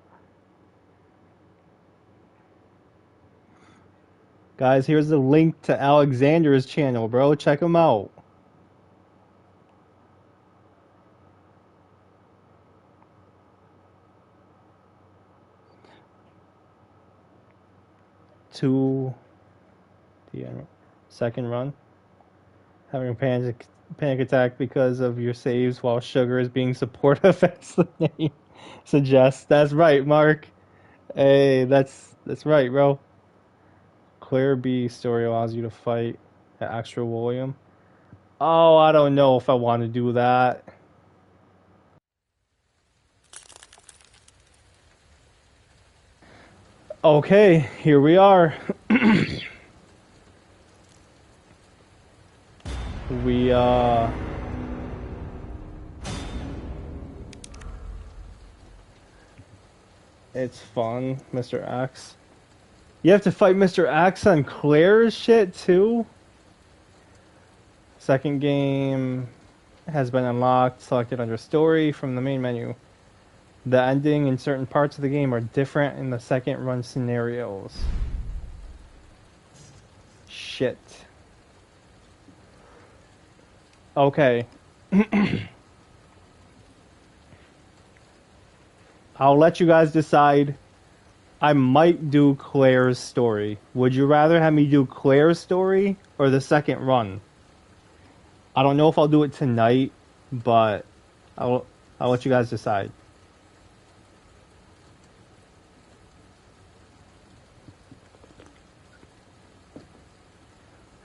Guys, here's the link to Alexander's channel, bro. Check him out. To the second run. Having a panic attack because of your saves while Sugar is being supportive, as the name suggests. That's right, Mark. Hey, that's right, bro. Claire B story allows you to fight at Extra William. Oh, I don't know if I want to do that. Okay, here we are. We it's fun, Mr. X. You have to fight Mr. X on Claire's shit too? Second game, has been unlocked. Selected under story from the main menu. The ending in certain parts of the game are different in the second run scenarios. Shit. Okay. I'll let you guys decide. I might do Claire's story. Would you rather have me do Claire's story or the second run? I don't know if I'll do it tonight, but I'll let you guys decide.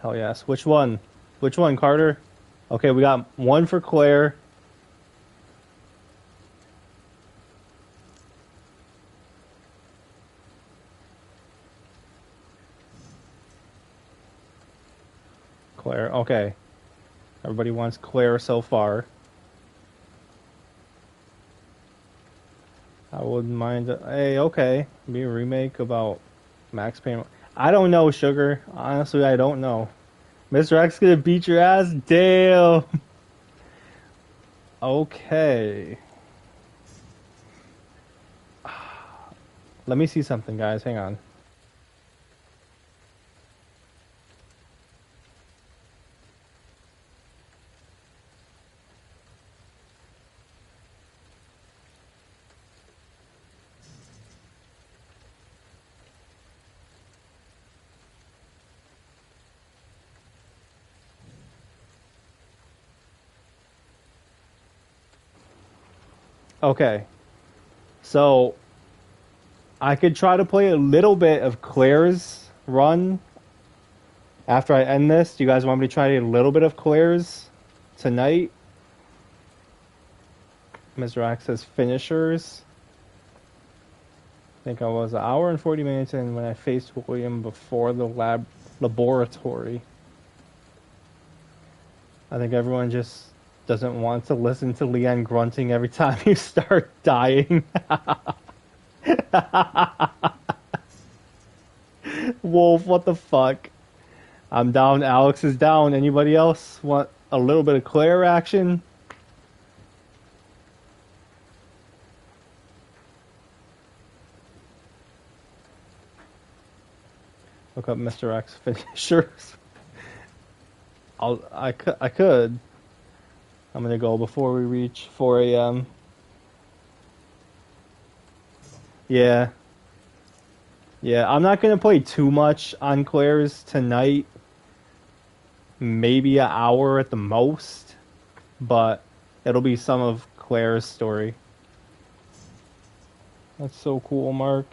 Hell yes. Which one? Which one, Carter? Okay, we got one for Claire. Claire, okay. Everybody wants Claire so far. I wouldn't mind. Hey, okay. Be a remake about Max Payne. I don't know, Sugar. Honestly, I don't know. Mr. X gonna beat your ass? Damn. Okay. Let me see something, guys. Hang on. Okay. So, I could try to play a little bit of Claire's run after I end this. Do you guys want me to try a little bit of Claire's tonight? Mr. X says finishers. I think I was an hour and 40 minutes in when I faced William before the laboratory. I think everyone just doesn't want to listen to Leanne grunting every time you start dying. Wolf, what the fuck? I'm down, Alex is down. Anybody else want a little bit of Claire action? Look up Mr. X finishers. I could. I'm gonna go before we reach 4 a.m. Yeah. Yeah, I'm not gonna play too much on Claire's tonight. Maybe an hour at the most. But it'll be some of Claire's story. That's so cool, Mark.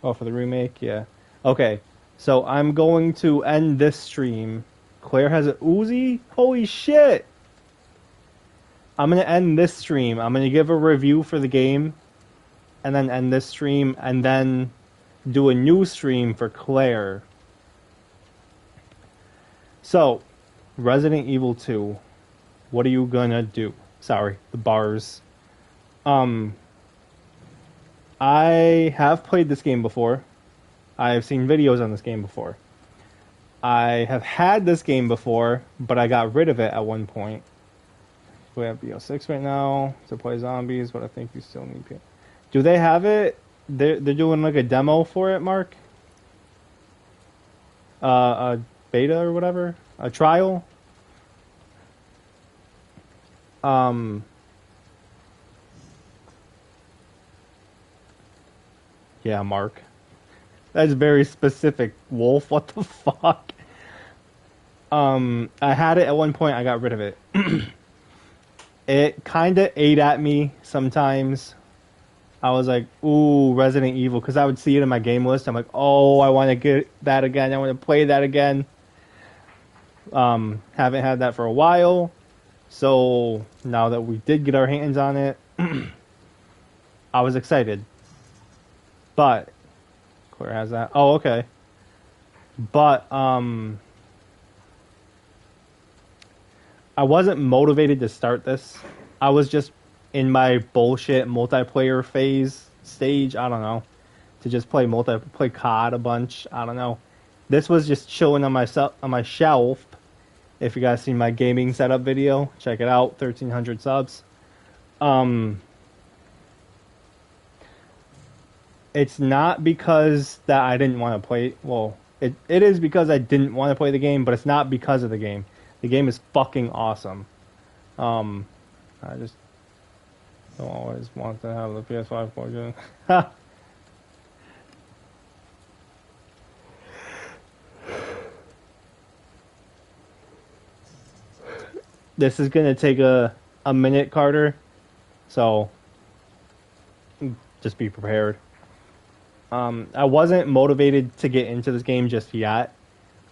Oh, for the remake? Yeah. Okay, so I'm going to end this stream. Claire has an Uzi? Holy shit! I'm going to end this stream. I'm going to give a review for the game, and then end this stream, and then do a new stream for Claire. So, Resident Evil 2. What are you gonna do? Sorry, the bars. I have played this game before. I've seen videos on this game before. I have had this game before, but I got rid of it at one point. We have BO6 right now to play zombies, but I think you still need people. Do they have it? They're doing like a demo for it, Mark? A beta or whatever? A trial? Yeah, Mark. That's very specific, Wolf. What the fuck? I had it at one point, I got rid of it. It kinda ate at me sometimes. I was like, ooh, Resident Evil, because I would see it in my game list. I'm like, oh, I want to get that again. I want to play that again. Haven't had that for a while. So, now that we did get our hands on it, I was excited. But, Claire has that. Oh, okay. But, I wasn't motivated to start this. I was just in my bullshit multiplayer stage. I don't know. To just play COD a bunch. I don't know. This was just chilling on my shelf. If you guys see my gaming setup video, check it out. 1,300 subs. It's not because that I didn't want to play. Well, it is because I didn't want to play the game, but it's not because of the game. The game is fucking awesome. I just don't always want to have the PS5 version. This is gonna take a minute, Carter. So just be prepared. I wasn't motivated to get into this game just yet.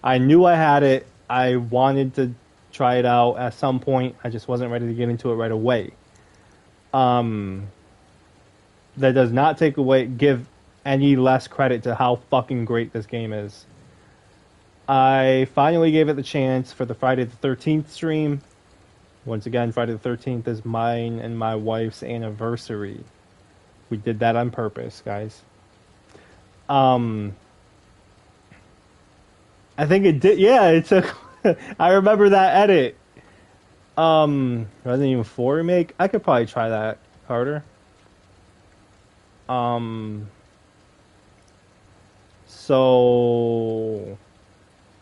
I knew I had it. I wanted to try it out at some point. I just wasn't ready to get into it right away. That does not give any less credit to how fucking great this game is. I finally gave it the chance for the Friday the 13th stream. Once again, Friday the 13th is mine and my wife's anniversary. We did that on purpose, guys. I think it did. Yeah, it took. I remember that edit. Resident Evil 4 remake. I could probably try that, Carter. So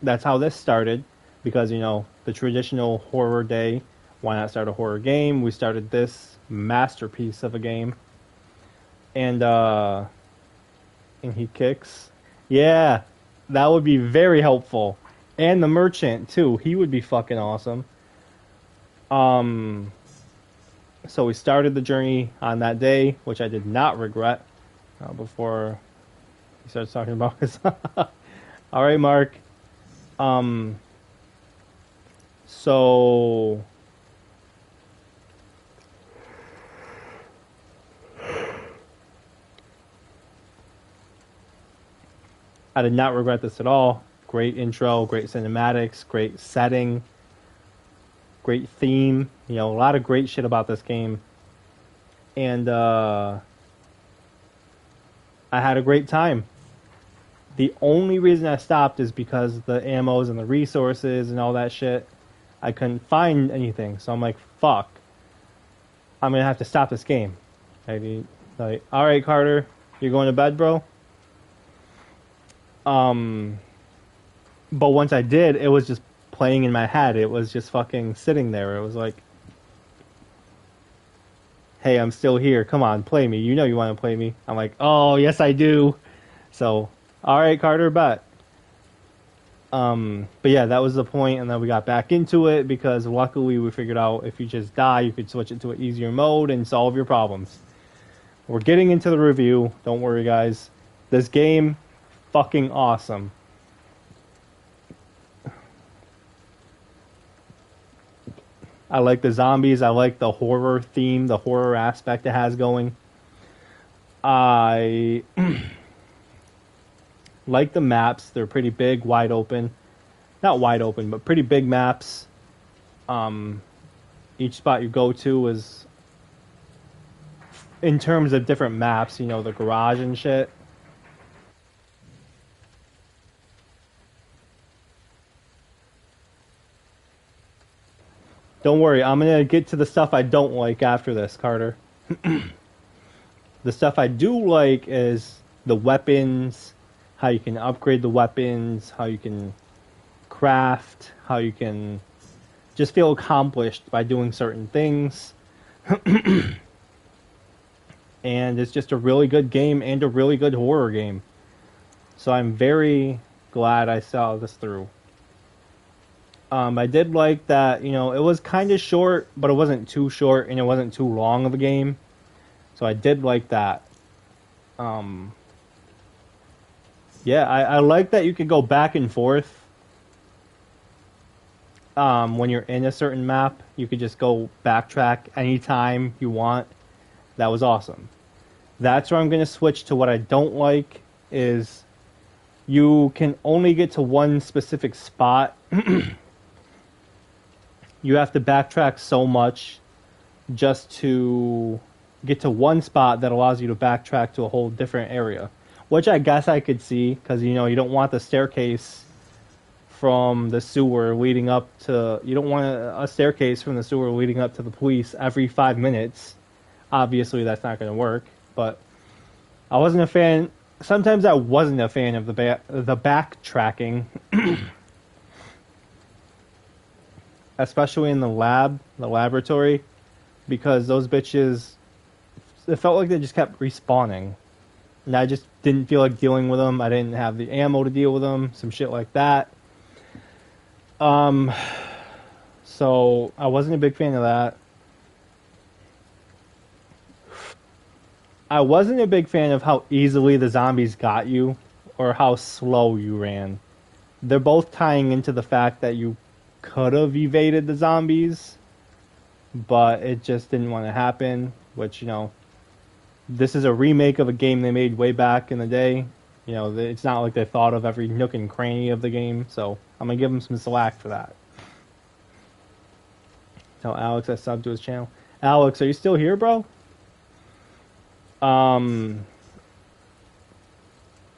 that's how this started, because, you know, the traditional horror day. Why not start a horror game? We started this masterpiece of a game. And he kicks. Yeah, that would be very helpful. And the merchant, too. He would be fucking awesome. So we started the journey on that day, which I did not regret. Before he starts talking about his... Alright, Mark. So... I did not regret this at all. Great intro, great cinematics, great setting, great theme. You know, a lot of great shit about this game. And I had a great time. The only reason I stopped is because the ammos and the resources and all that shit, I couldn't find anything. So I'm like, fuck. I'm going to have to stop this game. Like, all right, Carter, you're going to bed, bro? But once I did, it was just playing in my head. It was just fucking sitting there. It was like, hey, I'm still here. Come on, play me. You know you want to play me. I'm like, oh, yes, I do. So, all right, Carter, bet. But yeah, that was the point, and then we got back into it because luckily we figured out if you just die, you could switch it to an easier mode and solve your problems. We're getting into the review. Don't worry, guys. This game, fucking awesome. I like the zombies. I like the horror theme, the horror aspect it has going. I like the maps. They're pretty big, wide open. Not wide open, but pretty big maps. Each spot you go to is, in terms of different maps, you know, the garage and shit. Don't worry, I'm going to get to the stuff I don't like after this, Carter. The stuff I do like is the weapons, how you can upgrade the weapons, how you can craft, how you can just feel accomplished by doing certain things. And it's just a really good game and a really good horror game. So I'm very glad I saw this through. I did like that, you know, it was kind of short, but it wasn't too short and it wasn't too long of a game. So I did like that. Yeah, I like that you could go back and forth. When you're in a certain map, you could just go backtrack anytime you want. That was awesome. That's where I'm going to switch to what I don't like is you can only get to one specific spot. You have to backtrack so much just to get to one spot that allows you to backtrack to a whole different area. Which I guess I could see, because, you know, you don't want the staircase from the sewer leading up to... You don't want a staircase from the sewer leading up to the police every 5 minutes. Obviously, that's not going to work. But I wasn't a fan... Sometimes I wasn't a fan of the backtracking. Especially in the laboratory. Because those bitches... It felt like they just kept respawning. And I just didn't feel like dealing with them. I didn't have the ammo to deal with them. Some shit like that. So I wasn't a big fan of that. I wasn't a big fan of how easily the zombies got you. Or how slow you ran. They're both tying into the fact that you could have evaded the zombies. But it just didn't want to happen. Which, you know... This is a remake of a game they made way back in the day. You know, it's not like they thought of every nook and cranny of the game, so I'm going to give them some slack for that. Tell Alex I subbed to his channel. Alex, are you still here, bro?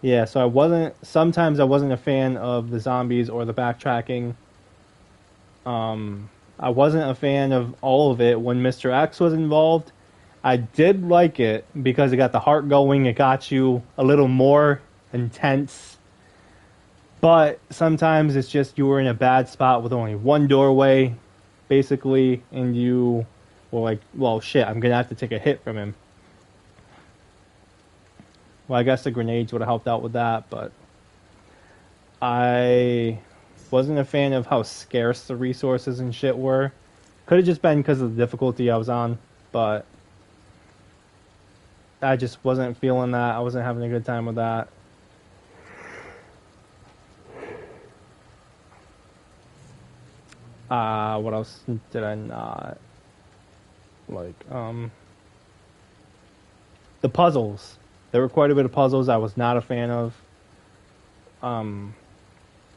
Yeah, so sometimes I wasn't a fan of the zombies or the backtracking. I wasn't a fan of all of it when Mr. X was involved. I did like it because it got the heart going. It got you a little more intense. But sometimes it's just you were in a bad spot with only one doorway, basically, and you were like, well, shit, I'm going to have to take a hit from him. Well, I guess the grenades would have helped out with that, but I wasn't a fan of how scarce the resources and shit were. Could have just been because of the difficulty I was on, but... I just wasn't feeling that. I wasn't having a good time with that. What else did I not like? The puzzles. There were quite a bit of puzzles I was not a fan of.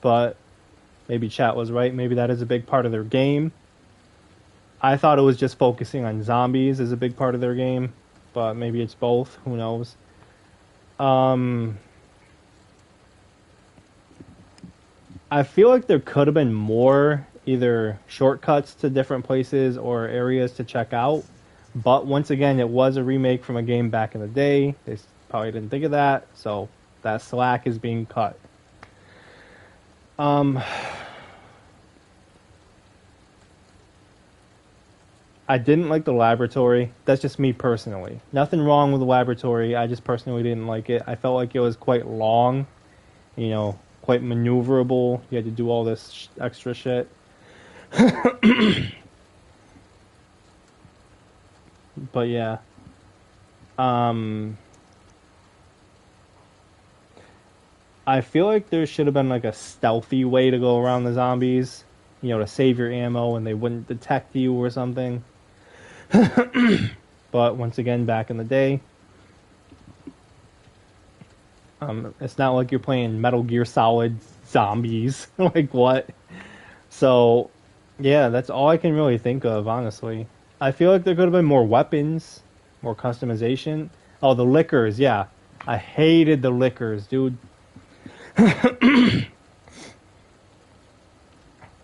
But maybe chat was right. Maybe that is a big part of their game. I thought it was just focusing on zombies as a big part of their game. But maybe it's both. Who knows? I feel like there could have been more either shortcuts to different places or areas to check out. But once again, it was a remake from a game back in the day. They probably didn't think of that. So that slack is being cut. I didn't like the laboratory. That's just me personally. Nothing wrong with the laboratory. I just personally didn't like it. I felt like it was quite long. You know, quite maneuverable. You had to do all this extra shit. But yeah. I feel like there should have been like a stealthy way to go around the zombies. You know, to save your ammo and they wouldn't detect you or something. But once again, back in the day, it's not like you're playing Metal Gear Solid Zombies. Like, what? So, yeah, that's all I can really think of, honestly. I feel like there could have been more weapons, more customization. Oh, the liquors, yeah. I hated the liquors, dude. I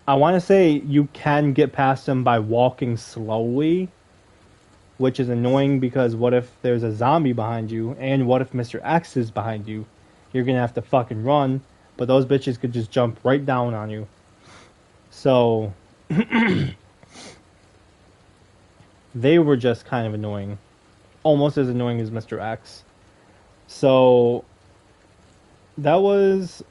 want to say you can get past them by walking slowly, which is annoying because what if there's a zombie behind you, and what if Mr. X is behind you? You're going to have to fucking run, but those bitches could just jump right down on you. So, they were just kind of annoying. Almost as annoying as Mr. X. So, that was...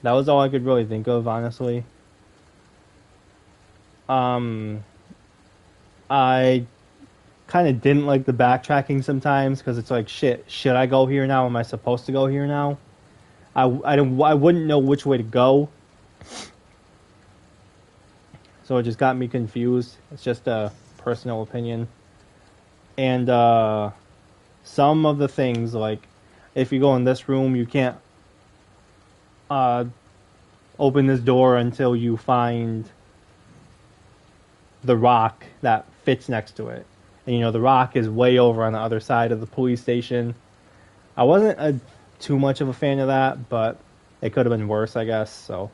That was all I could really think of, honestly. I kind of didn't like the backtracking sometimes, because it's like, shit, should I go here now? Am I supposed to go here now? I wouldn't know which way to go. So it just got me confused. It's just a personal opinion. And some of the things, like, if you go in this room, you can't open this door until you find the rock that fits next to it. And, you know, the rock is way over on the other side of the police station. I wasn't too much of a fan of that, but it could have been worse, I guess. So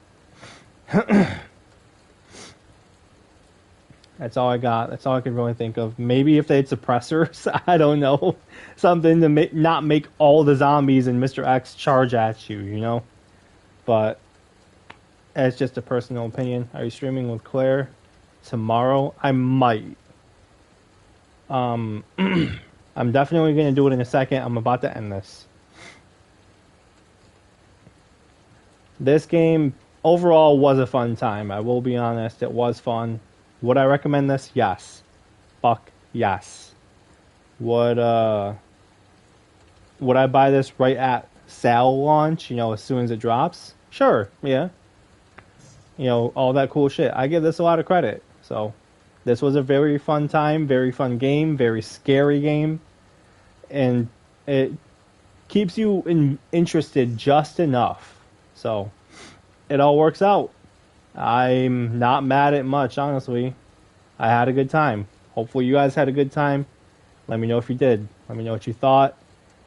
that's all I got. That's all I can really think of. Maybe if they had suppressors, I don't know, something to not make all the zombies and Mr. X charge at you, you know. But it's just a personal opinion. Are you streaming with Claire tomorrow? I might. I'm definitely going to do it in a second. I'm about to end this. This game overall was a fun time. I will be honest. It was fun. Would I recommend this? Yes. Fuck yes. Would I buy this right at sale launch, you know, as soon as it drops? Sure, yeah. You know, all that cool shit. I give this a lot of credit. So, this was a very fun time, very fun game, very scary game. And it keeps you interested just enough. So, it all works out. I'm not mad at much, honestly. I had a good time. Hopefully you guys had a good time. Let me know if you did. Let me know what you thought.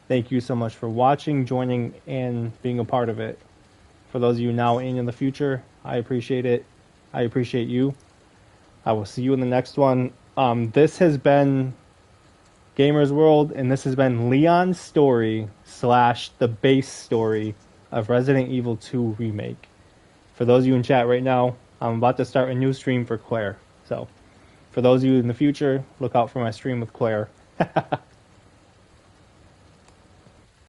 Thank you so much for watching, joining, and being a part of it. For those of you now and in the future, I appreciate it. I appreciate you. I will see you in the next one. This has been Gamers World, and this has been Leon's story / the base story of Resident Evil 2 Remake. For those of you in chat right now, I'm about to start a new stream for Claire. So, for those of you in the future, look out for my stream with Claire.